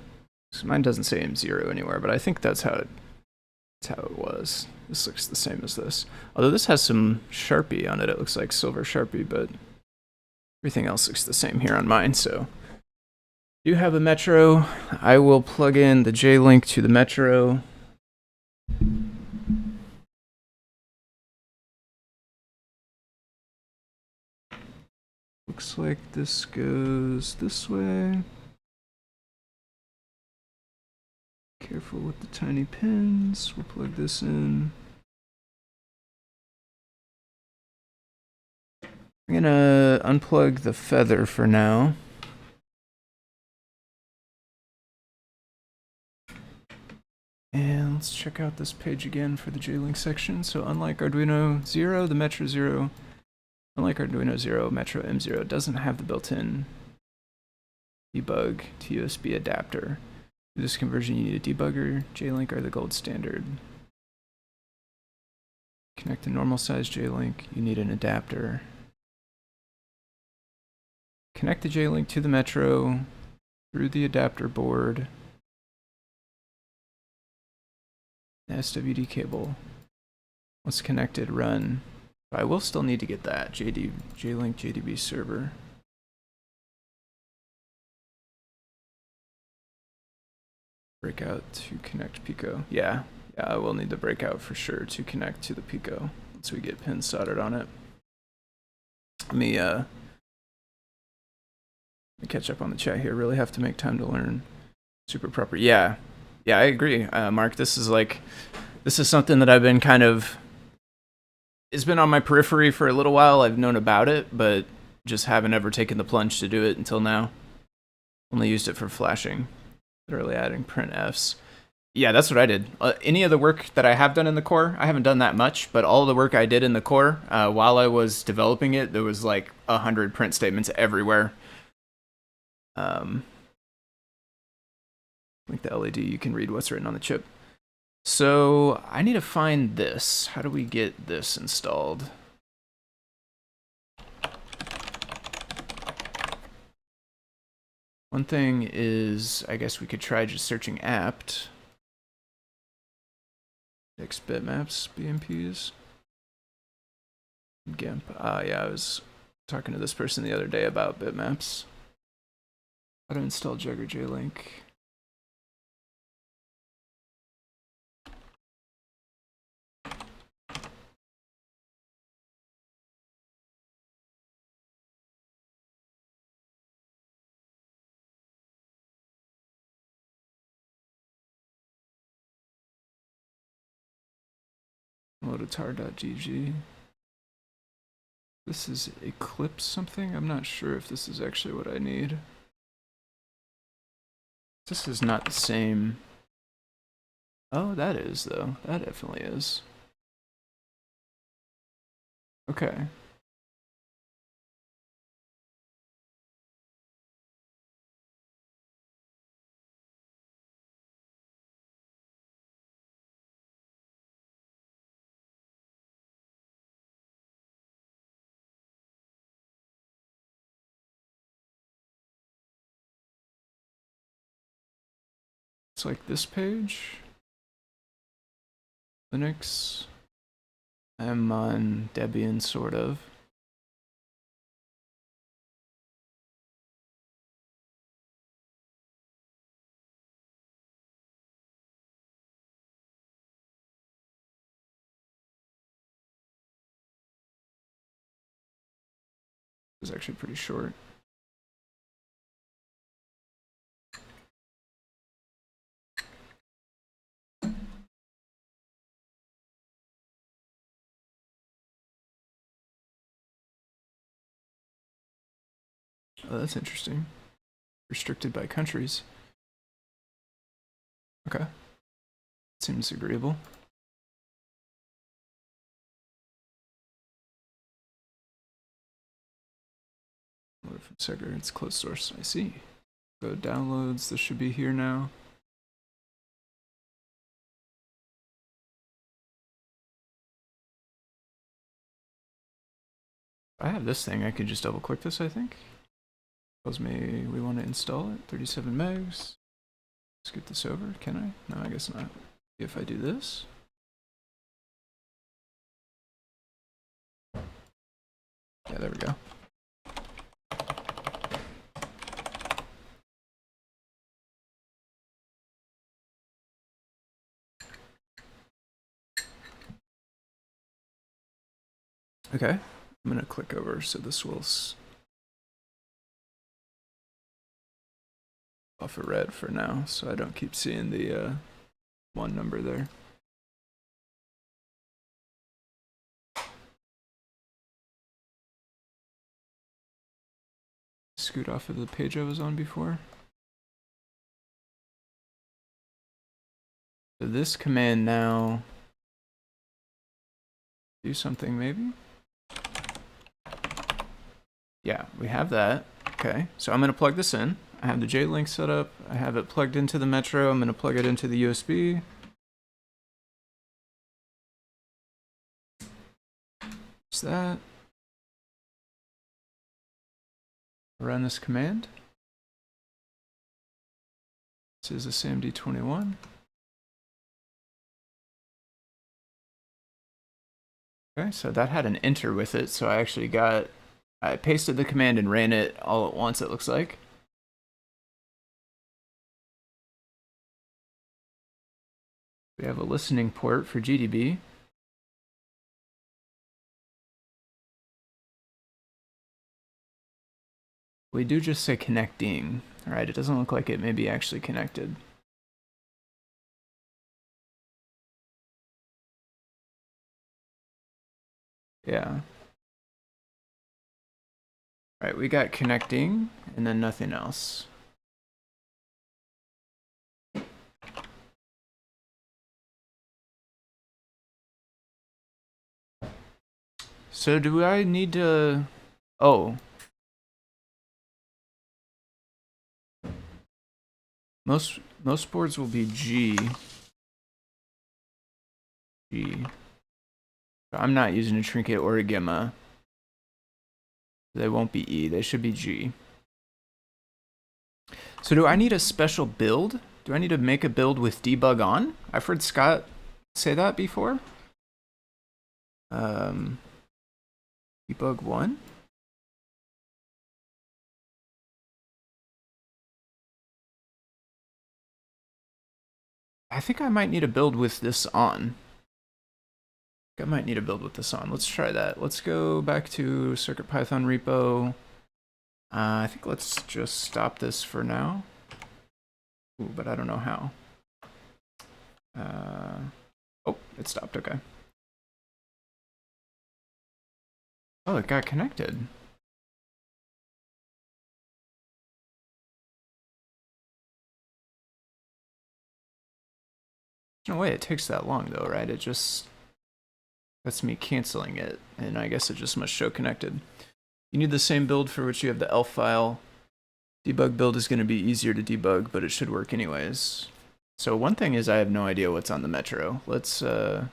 Speaker 1: So mine doesn't say M0 anywhere, but I think that's how it That's how it was. This looks the same as this. Although this has some Sharpie on it. It looks like silver Sharpie, but everything else looks the same here on mine. So I do have a Metro. I will plug in the JLink to the Metro. Looks like this goes this way. Careful with the tiny pins. We'll plug this in. I'm gonna unplug the feather for now. And let's check out this page again for the JLink section. So unlike Arduino 0, the Metro 0, unlike Arduino 0, Metro M0 doesn't have the built-in debug to USB adapter. For this conversion, you need a debugger. JLink are the gold standard. Connect a normal size JLink, you need an adapter. Connect the JLink to the Metro through the adapter board. The SWD cable. Once connected, run. I will still need to get that JLink JDB server. Breakout to connect Pico. Yeah, I will need the breakout for sure to connect to the Pico once we get pins soldered on it. Let me catch up on the chat here. Really have to make time to learn super proper. Yeah, I agree, Mark. This is something that I've been kind of. It's been on my periphery for a little while. I've known about it, but just haven't ever taken the plunge to do it until now. Only used it for flashing. Literally adding printfs. Yeah, that's what I did. Any of the work that I have done in the core, I haven't done that much, but all the work I did in the core, while I was developing it, there was like 100 print statements everywhere. Like the LED, you can read what's written on the chip. So I need to find this. How do we get this installed? One thing is, I guess we could try just searching apt. X bitmaps, BMPs. GIMP. Yeah, I was talking to this person the other day about bitmaps. How to install Jugger JLink. Lodatar.gg. This is Eclipse something? I'm not sure if this is actually what I need. This is not the same. Oh, that is though. That definitely is. Okay. It's like this page. Linux. I'm on Debian, sort of. It's actually pretty short. Oh, that's interesting. Restricted by countries. Okay. Seems agreeable. Load from Segger, it's closed source. I see. Go downloads, this should be here now. If I have this thing, I could just double click this, I think. Tells me we want to install it, 37 megs. Let's get this over, can I? No, I guess not. If I do this, Yeah, there we go. Okay, I'm gonna click over so this will off a red for now, so I don't keep seeing the 1 number there. Scoot off of the page I was on before. So this command now, do something maybe? Yeah, we have that. Okay, so I'm gonna plug this in. I have the JLink set up. I have it plugged into the Metro. I'm gonna plug it into the USB. Is that? Run this command. This is SAMD21. Okay, so that had an enter with it, so I pasted the command and ran it all at once, it looks like. We have a listening port for GDB. We do just say connecting. All right, it doesn't look like it may be actually connected. Yeah. All right, we got connecting and then nothing else. So do I need to, oh. Most boards will be G. I'm not using a trinket or a gamma. They won't be E, they should be G. So do I need a special build? Do I need to make a build with debug on? I've heard Scott say that before. Debug 1. I think I might need a build with this on. I might need a build with this on. Let's try that. Let's go back to CircuitPython repo. I think let's just stop this for now. Ooh, but I don't know how. Oh, it stopped, okay. Oh, it got connected. No way it takes that long though, right? It just, that's me canceling it, and I guess it just must show connected. You need the same build for which you have the ELF file. Debug build is going to be easier to debug, but it should work anyways. So one thing is I have no idea what's on the Metro. Let's, okay,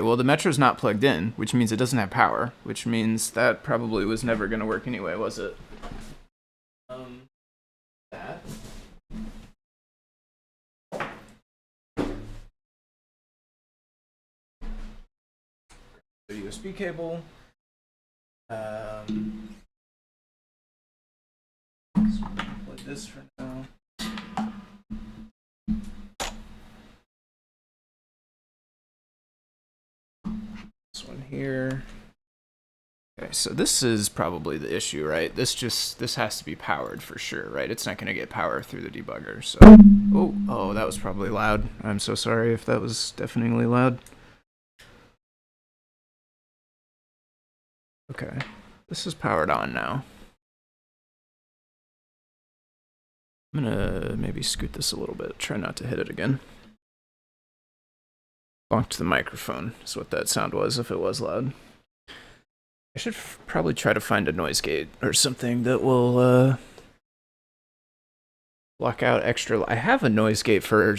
Speaker 1: well the Metro's not plugged in, which means it doesn't have power, which means that probably was never going to work anyway, was it? That. The USB cable. Plug this for now. This one here. Okay, so this is probably the issue, right? This has to be powered for sure, right? It's not going to get power through the debugger. So, oh, that was probably loud. I'm so sorry if that was deafeningly loud. Okay, this is powered on now. I'm gonna maybe scoot this a little bit, try not to hit it again. Bonked the microphone is what that sound was if it was loud. I should probably try to find a noise gate or something that will block out extra. I have a noise gate for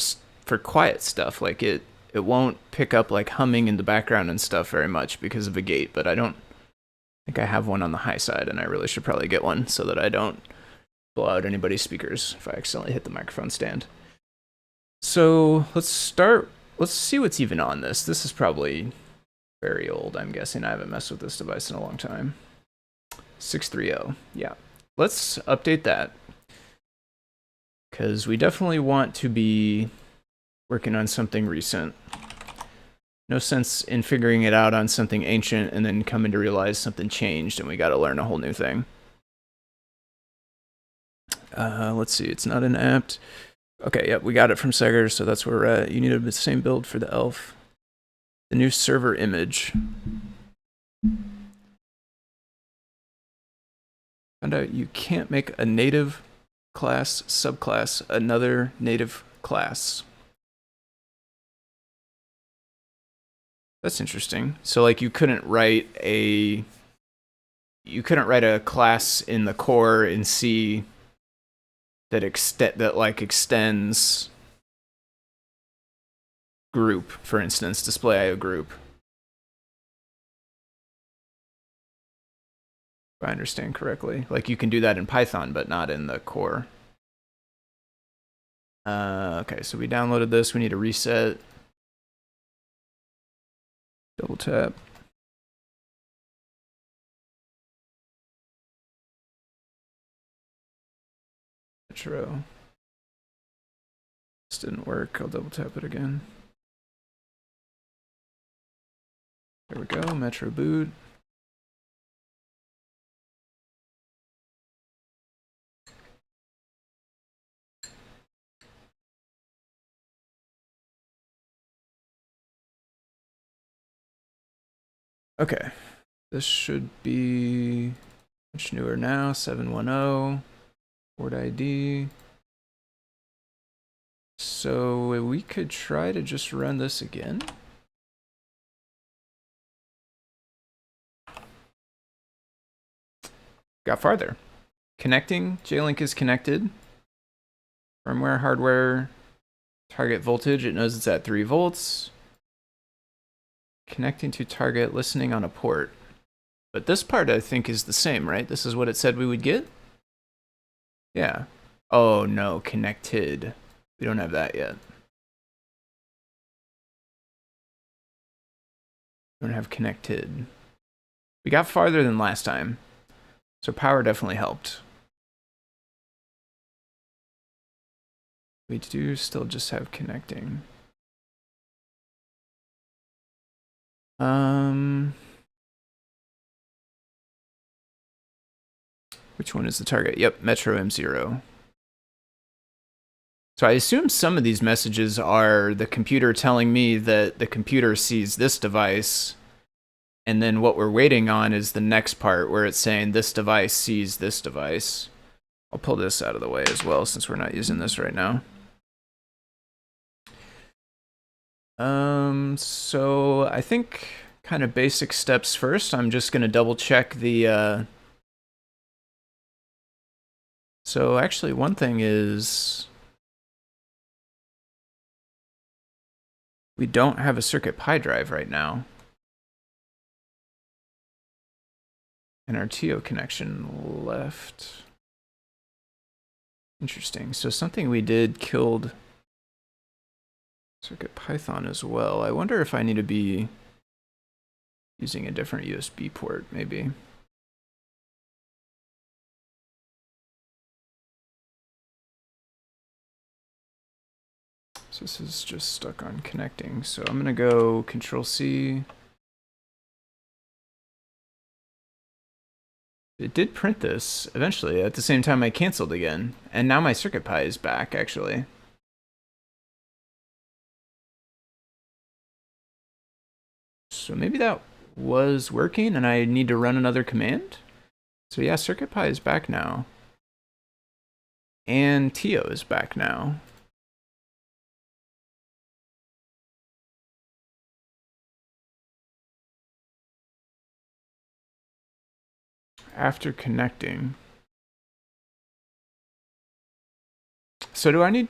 Speaker 1: quiet stuff, like it won't pick up like humming in the background and stuff very much because of a gate, but I don't think I have one on the high side, and I really should probably get one so that I don't blow out anybody's speakers if I accidentally hit the microphone stand. So let's see what's even on this. This is probably Very old, I'm guessing. I haven't messed with this device in a long time. 630, yeah. Let's update that, because we definitely want to be working on something recent. No sense in figuring it out on something ancient and then coming to realize something changed and we got to learn a whole new thing. Let's see, it's not an apt. Okay, yep, we got it from Seger, so that's where we're at. You needed the same build for the elf. The new server image. Found out you can't make a native class subclass another native class. That's interesting. So like you couldn't write a class in the core in C that extends group, for instance, display IO group. If I understand correctly. Like you can do that in Python, but not in the core. Okay, so we downloaded this. We need a reset. Double tap. Metro. This didn't work. I'll double tap it again. There we go. Metro boot. Okay, this should be much newer now. 710 port ID. So we could try to just run this again. Got farther. Connecting. JLink is connected. Firmware, hardware, target voltage. It knows it's at 3 volts. Connecting to target, listening on a port. But this part I think is the same, right? This is what it said we would get? Yeah. Oh no, connected. We don't have that yet. We don't have connected. We got farther than last time. So power definitely helped. We do still just have connecting. Which one is the target? Yep, Metro M0. So I assume some of these messages are the computer telling me that the computer sees this device, and then what we're waiting on is the next part where it's saying this device sees this device. I'll pull this out of the way as well since we're not using this right now. So I think kind of basic steps first. I'm just going to double check the so actually one thing is we don't have a CircuitPy drive right now. And our TO connection left. Interesting. So something we did killed CircuitPython as well. I wonder if I need to be using a different USB port, maybe. So this is just stuck on connecting. So I'm going to go Control C. It did print this eventually at the same time I canceled again. And now my CircuitPy is back, actually. So maybe that was working and I need to run another command. So yeah, CircuitPy is back now. And TO is back now. After connecting. So do I need...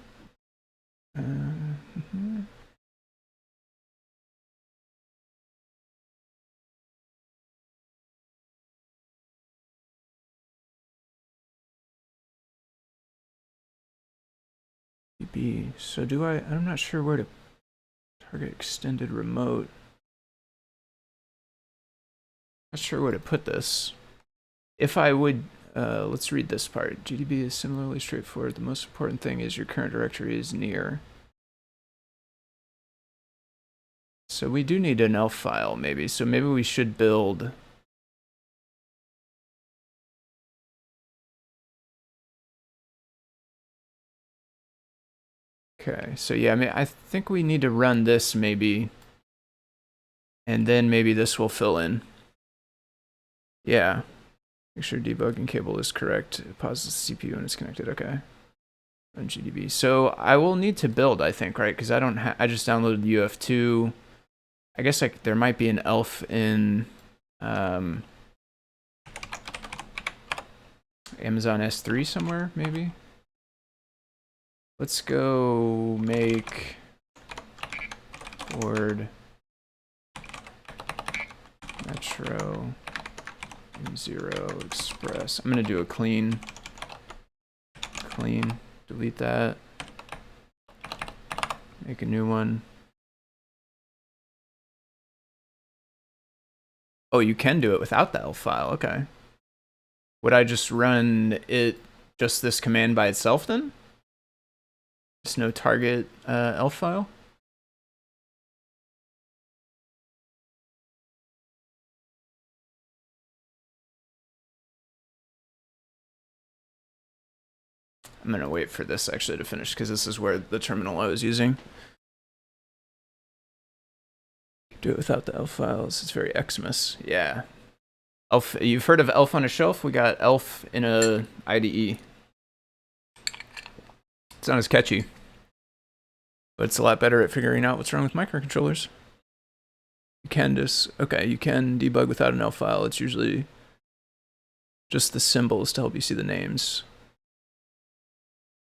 Speaker 1: So do I'm not sure where to target extended remote. Not sure where to put this. If I would, let's read this part. GDB is similarly straightforward. The most important thing is your current directory is near. So we do need an elf file, maybe. So maybe we should build. Okay, so yeah, I mean, I think we need to run this maybe. And then maybe this will fill in. Yeah. Make sure debugging cable is correct. It pauses the CPU when it's connected. Okay. Run GDB. So I will need to build, I think, right? Because I don't. I just downloaded UF2. I guess there might be an elf in Amazon S3 somewhere, maybe. Let's go make board Metro M0 Express. I'm gonna do a clean, delete that, make a new one. Oh, you can do it without the elf file, okay. Would I just run it, just this command by itself then? Just no target elf file? I'm gonna wait for this actually to finish because this is where the terminal I was using. Do it without the elf files. It's very Xmas. Yeah. Elf. You've heard of elf on a shelf? We got elf in a IDE. It's not as catchy, but it's a lot better at figuring out what's wrong with microcontrollers. You can just, okay, you can debug without an elf file. It's usually just the symbols to help you see the names.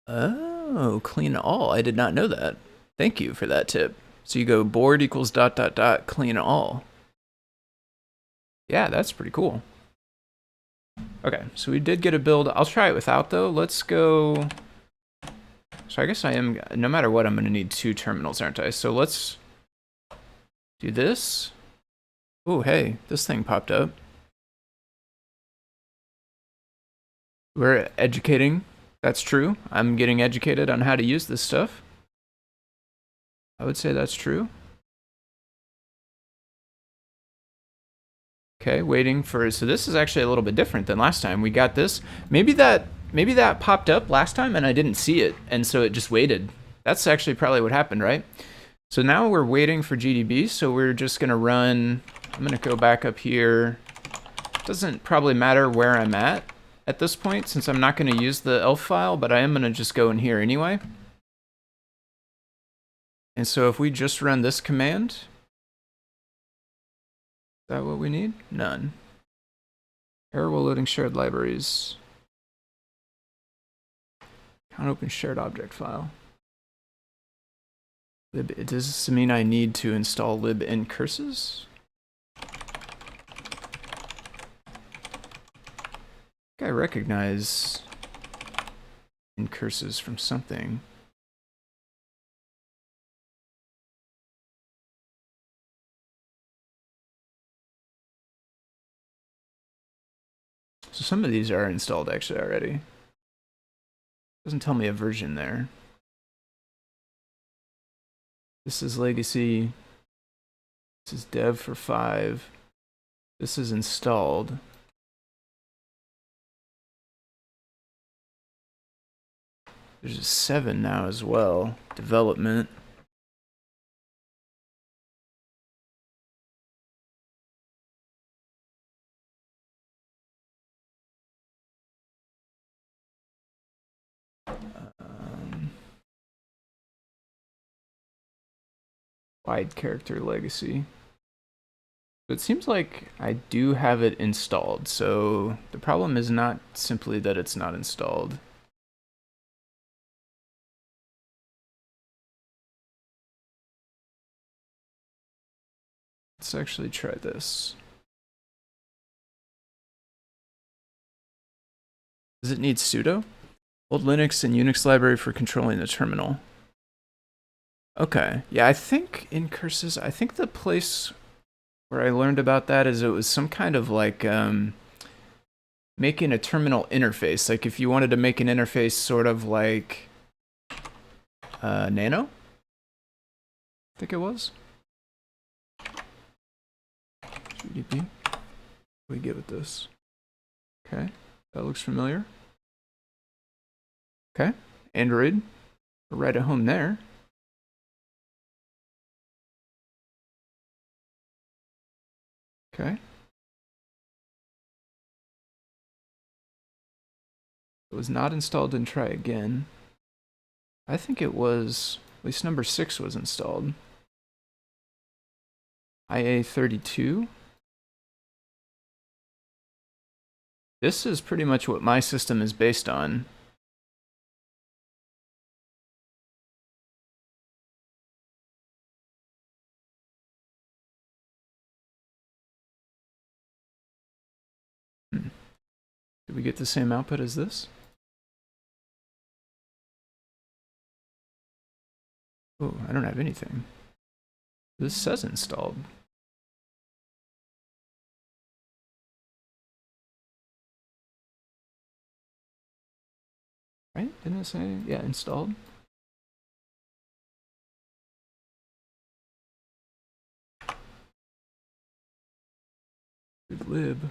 Speaker 1: Oh, clean all. I did not know that. Thank you for that tip. So you go board equals ... clean all. Yeah, that's pretty cool. Okay, so we did get a build. I'll try it without though. Let's go. So I guess I am, no matter what, I'm gonna need 2 terminals, aren't I? So let's do this. Oh, hey, this thing popped up. We're educating. That's true. I'm getting educated on how to use this stuff. I would say that's true. Okay, waiting for, so this is actually a little bit different than last time. We got this. Maybe that popped up last time and I didn't see it, and so it just waited. That's actually probably what happened, right? So now we're waiting for GDB, so we're just gonna run, I'm gonna go back up here. Doesn't probably matter where I'm at this point, since I'm not gonna use the elf file, but I am gonna just go in here anyway. And so if we just run this command, is that what we need? None. Error while loading shared libraries. Can't open shared object file. Does this mean I need to install libincurses? I recognize incurses from something. So some of these are installed actually already. Doesn't tell me a version there. This is legacy. This is dev for 5. This is installed. There's a 7 now as well. Development. Wide character legacy. It seems like I do have it installed, so the problem is not simply that it's not installed. Let's actually try this. Does it need sudo? Old Linux and Unix library for controlling the terminal. Okay, yeah, I think incurses, I think the place where I learned about that is it was some kind of like making a terminal interface. Like if you wanted to make an interface sort of like Nano, I think it was. GDP. What do we get with this? Okay, that looks familiar. Okay, Android, we're right at home there. Okay. It was not installed and try again. I think it was, at least number 6 was installed. IA32. This is pretty much what my system is based on. Did we get the same output as this? Oh, I don't have anything. This says installed. Right? Didn't it say, yeah, installed? Good lib.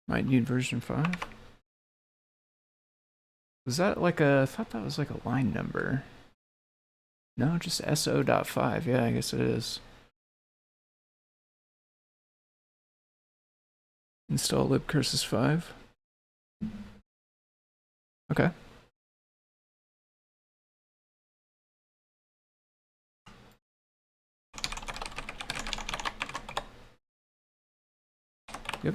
Speaker 1: Might need version 5. Was that like a, I thought that was like a line number. No, just SO.5. Yeah, I guess it is. Install libcurses 5. Okay. Yep.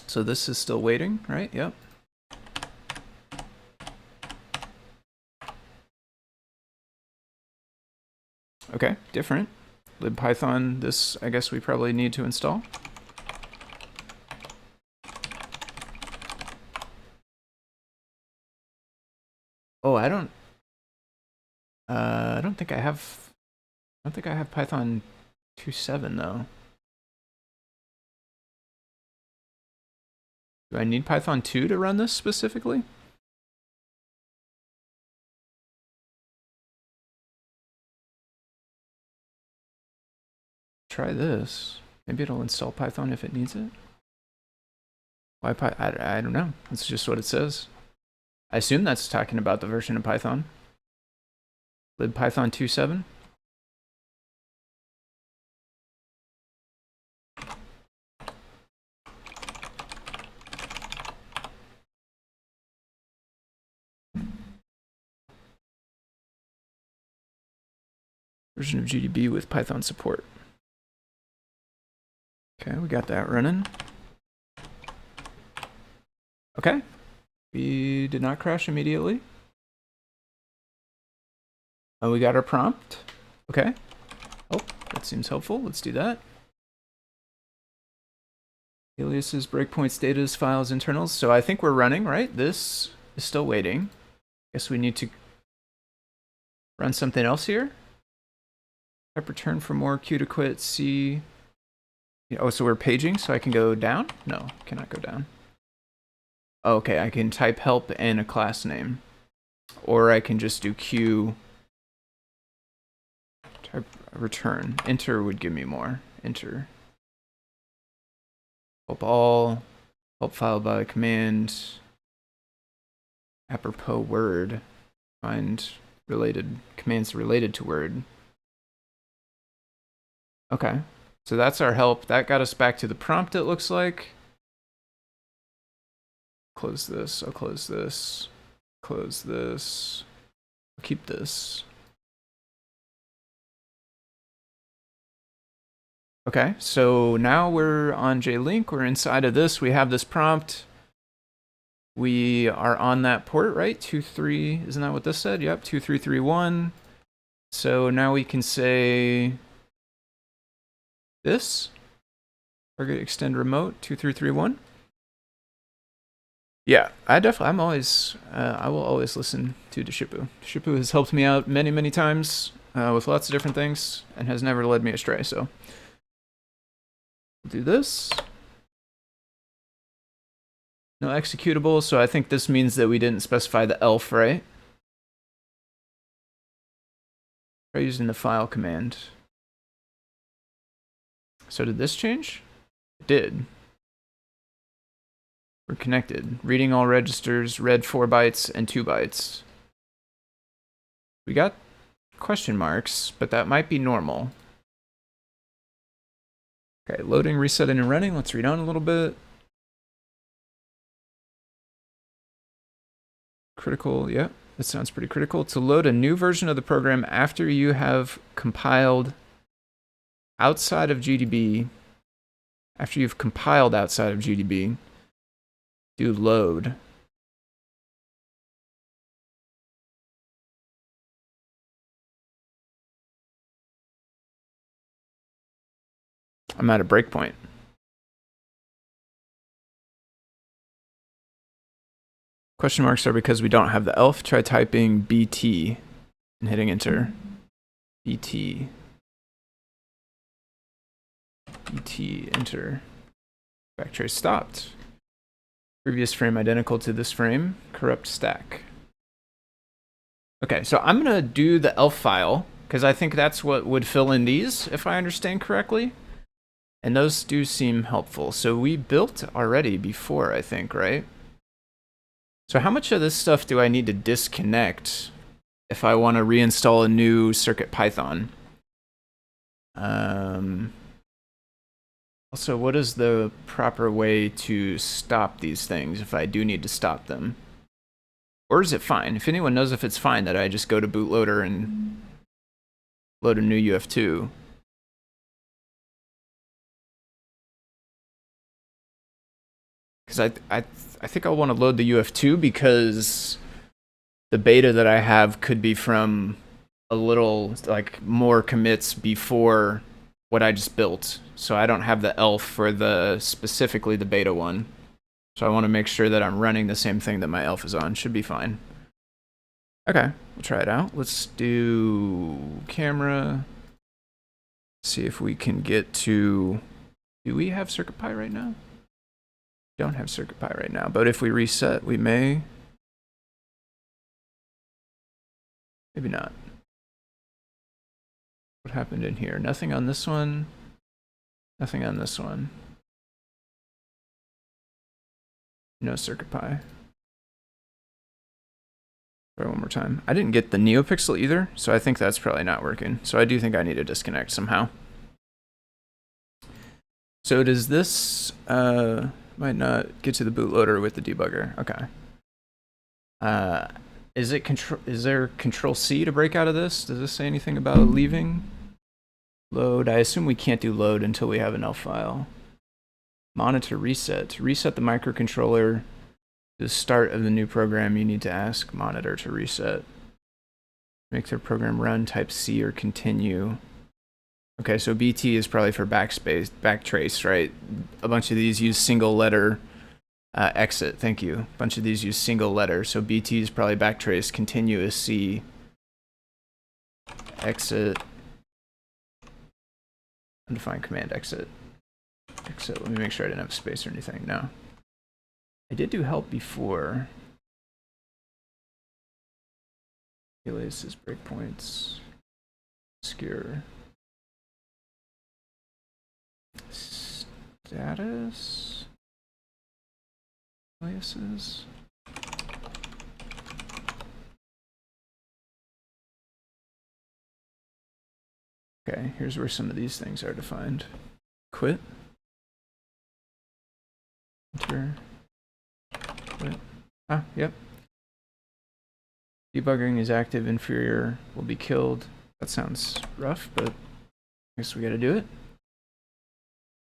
Speaker 1: So this is still waiting, right? Yep. Okay, different. libpython, this I guess we probably need to install. Oh, I don't think I have Python 2.7 though. Do I need Python 2 to run this specifically? Try this. Maybe it'll install Python if it needs it. Why I don't know. That's just what it says. I assume that's talking about the version of Python. libpython 2.7. Version of GDB with Python support. Okay, we got that running. Okay, we did not crash immediately. And we got our prompt. Okay. Oh, that seems helpful. Let's do that. Aliases, breakpoints, datas, files, internals. So I think we're running, right? This is still waiting. Guess we need to run something else here. Type return for more, Q to quit, C. Oh, so we're paging, so I can go down? No, cannot go down. Oh, okay, I can type help and a class name. Or I can just do Q. Type return. Enter would give me more. Enter. Help all. Help file by command. Apropos word. Find related commands related to word. Okay, so that's our help. That got us back to the prompt, it looks like. Close this, I'll close this, close this, I'll keep this. Okay, so now we're on JLink, we're inside of this, we have this prompt. we are on that port, right? 23, isn't that what this said? Yep, 2331. So now we can say this, target extend remote 2331. Yeah, I will always listen to Deshipu. Deshipu has helped me out many, many times with lots of different things and has never led me astray, so. We'll do this. No executable, so I think this means that we didn't specify the elf, right? Try using the file command. So did this change? It did. We're connected. Reading all registers, read 4 bytes and 2 bytes. We got question marks, but that might be normal. Okay, loading, resetting, and running. Let's read on a little bit. Critical, yeah, that sounds pretty critical. To load a new version of the program after you have compiled outside of GDB, after you've compiled outside of GDB, do load. I'm at a breakpoint. Question marks are because we don't have the elf. Try typing BT and hitting enter. BT. BT, enter. Backtrace stopped. Previous frame identical to this frame. Corrupt stack. Okay, so I'm going to do the elf file, because I think that's what would fill in these, if I understand correctly. And those do seem helpful. So we built already before, I think, right? So how much of this stuff do I need to disconnect if I want to reinstall a new CircuitPython? Also, what is the proper way to stop these things if I do need to stop them? Or is it fine? If anyone knows if it's fine that I just go to bootloader and load a new UF2. Because I think I'll want to load the UF2 because the beta that I have could be from a little, like, more commits before what I just built. So I don't have the elf for specifically the beta one. So I want to make sure that I'm running the same thing that my elf is on. Should be fine. Okay, we'll try it out. Let's do camera. See if we can get to... Do we have CircuitPy right now? Don't have CircuitPy right now, but if we reset, we may. Maybe not. What happened in here? Nothing on this one. Nothing on this one. No CircuitPy. Try one more time. I didn't get the NeoPixel either, so I think that's probably not working. So I do think I need to disconnect somehow. So does this... might not get to the bootloader with the debugger. Okay. Is there Control C to break out of this? Does this say anything about leaving? Load. I assume we can't do load until we have an elf file. Monitor reset. To reset the microcontroller to the start of the new program, you need to ask monitor to reset. Make the program run, type C or continue. Okay, so BT is probably for backtrace, right? A bunch of these use single letter exit. Thank you. A bunch of these use single letter. So BT is probably backtrace. Continue is C. Exit. Undefined command exit. Exit. Let me make sure I didn't have space or anything. No. I did do help before. Aliases, breakpoints. Obscure. Status. Aliases. Okay, here's where some of these things are defined. Quit. Enter. Quit. Ah, yep. Debugging is active, inferior will be killed. That sounds rough, but I guess we gotta do it.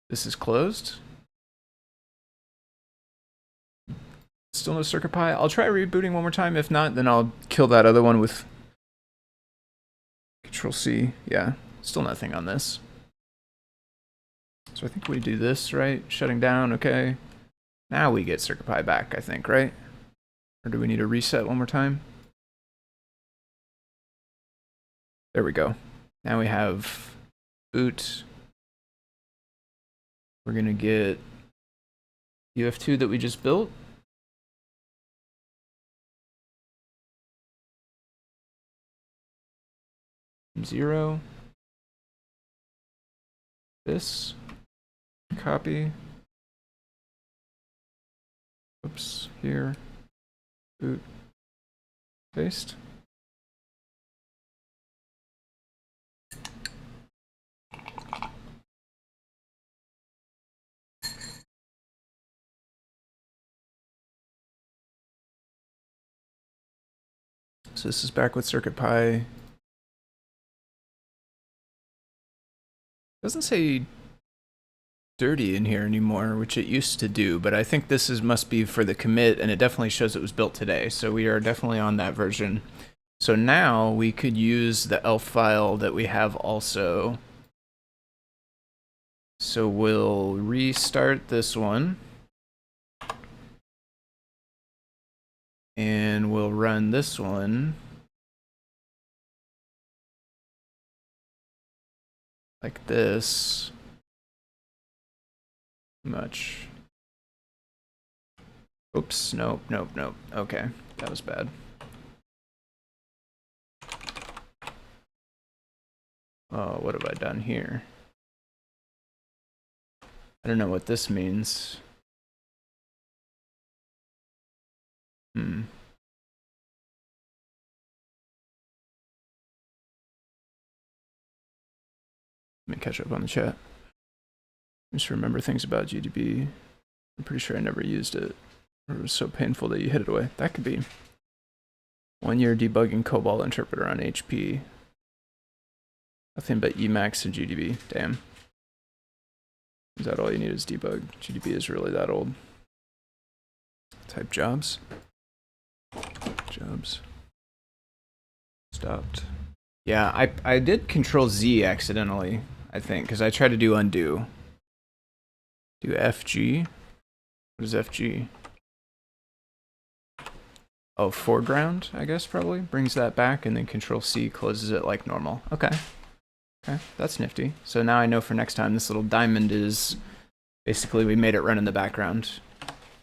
Speaker 1: This is closed. Still no CircuitPy. I'll try rebooting one more time. If not, then I'll kill that other one with Control-C. Yeah, still nothing on this. So I think we do this, right? Shutting down, okay. Now we get CircuitPy back, I think, right? Or do we need to reset one more time? There we go. Now we have boot. We're gonna get UF2 that we just built. Zero. This. Copy. Oops, here. Boot. Paste. So this is back with CircuitPy. Doesn't say dirty in here anymore, which it used to do, but I think this must be for the commit, and it definitely shows it was built today. So we are definitely on that version. So now we could use the elf file that we have also. So we'll restart this one. And we'll run this one. Like this. Much. Oops, nope. Okay, that was bad. Oh, what have I done here? I don't know what this means. Let me catch up on the chat. Just remember things about GDB. I'm pretty sure I never used it. Or it was so painful that you hid it away. That could be. 1 year debugging COBOL interpreter on HP. Nothing but Emacs and GDB. Damn. Is that all you need is debug? GDB is really that old. Type jobs. Jobs. Stopped. Yeah, I did Control Z accidentally, I think, because I tried to do undo. Do FG. What is FG? Oh, foreground, I guess, probably. Brings that back, and then Control C closes it like normal. Okay. Okay, that's nifty. So now I know for next time this little diamond is basically we made it run in the background.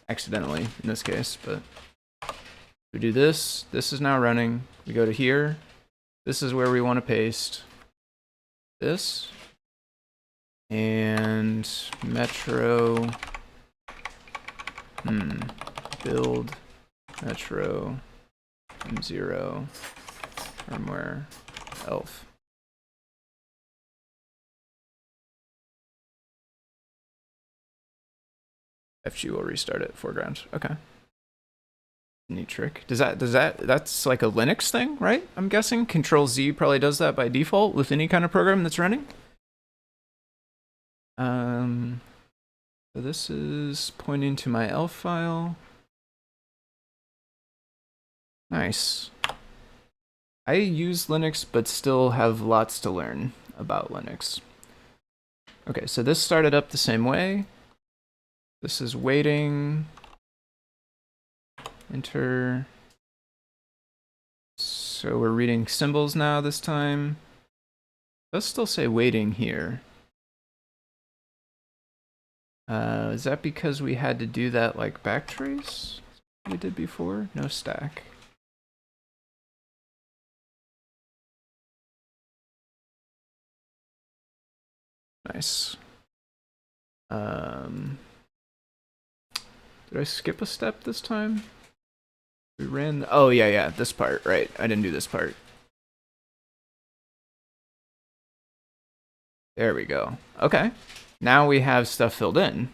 Speaker 1: Accidentally, in this case, but we do this. This is now running. We go to here. This is where we want to paste this. And Metro. Build Metro M0 firmware elf. FG will restart it, foreground. Okay. Neat trick. That's like a Linux thing, right? I'm guessing Control Z probably does that by default with any kind of program that's running. So this is pointing to my elf file. Nice. I use Linux, but still have lots to learn about Linux. Okay, so this started up the same way. This is waiting. Enter. So we're reading symbols now this time. Let's still say waiting here. Is that because we had to do that like backtrace we did before? No stack. Nice. Did I skip a step this time? We ran oh yeah, this part, right. I didn't do this part. There we go. Okay. Now we have stuff filled in.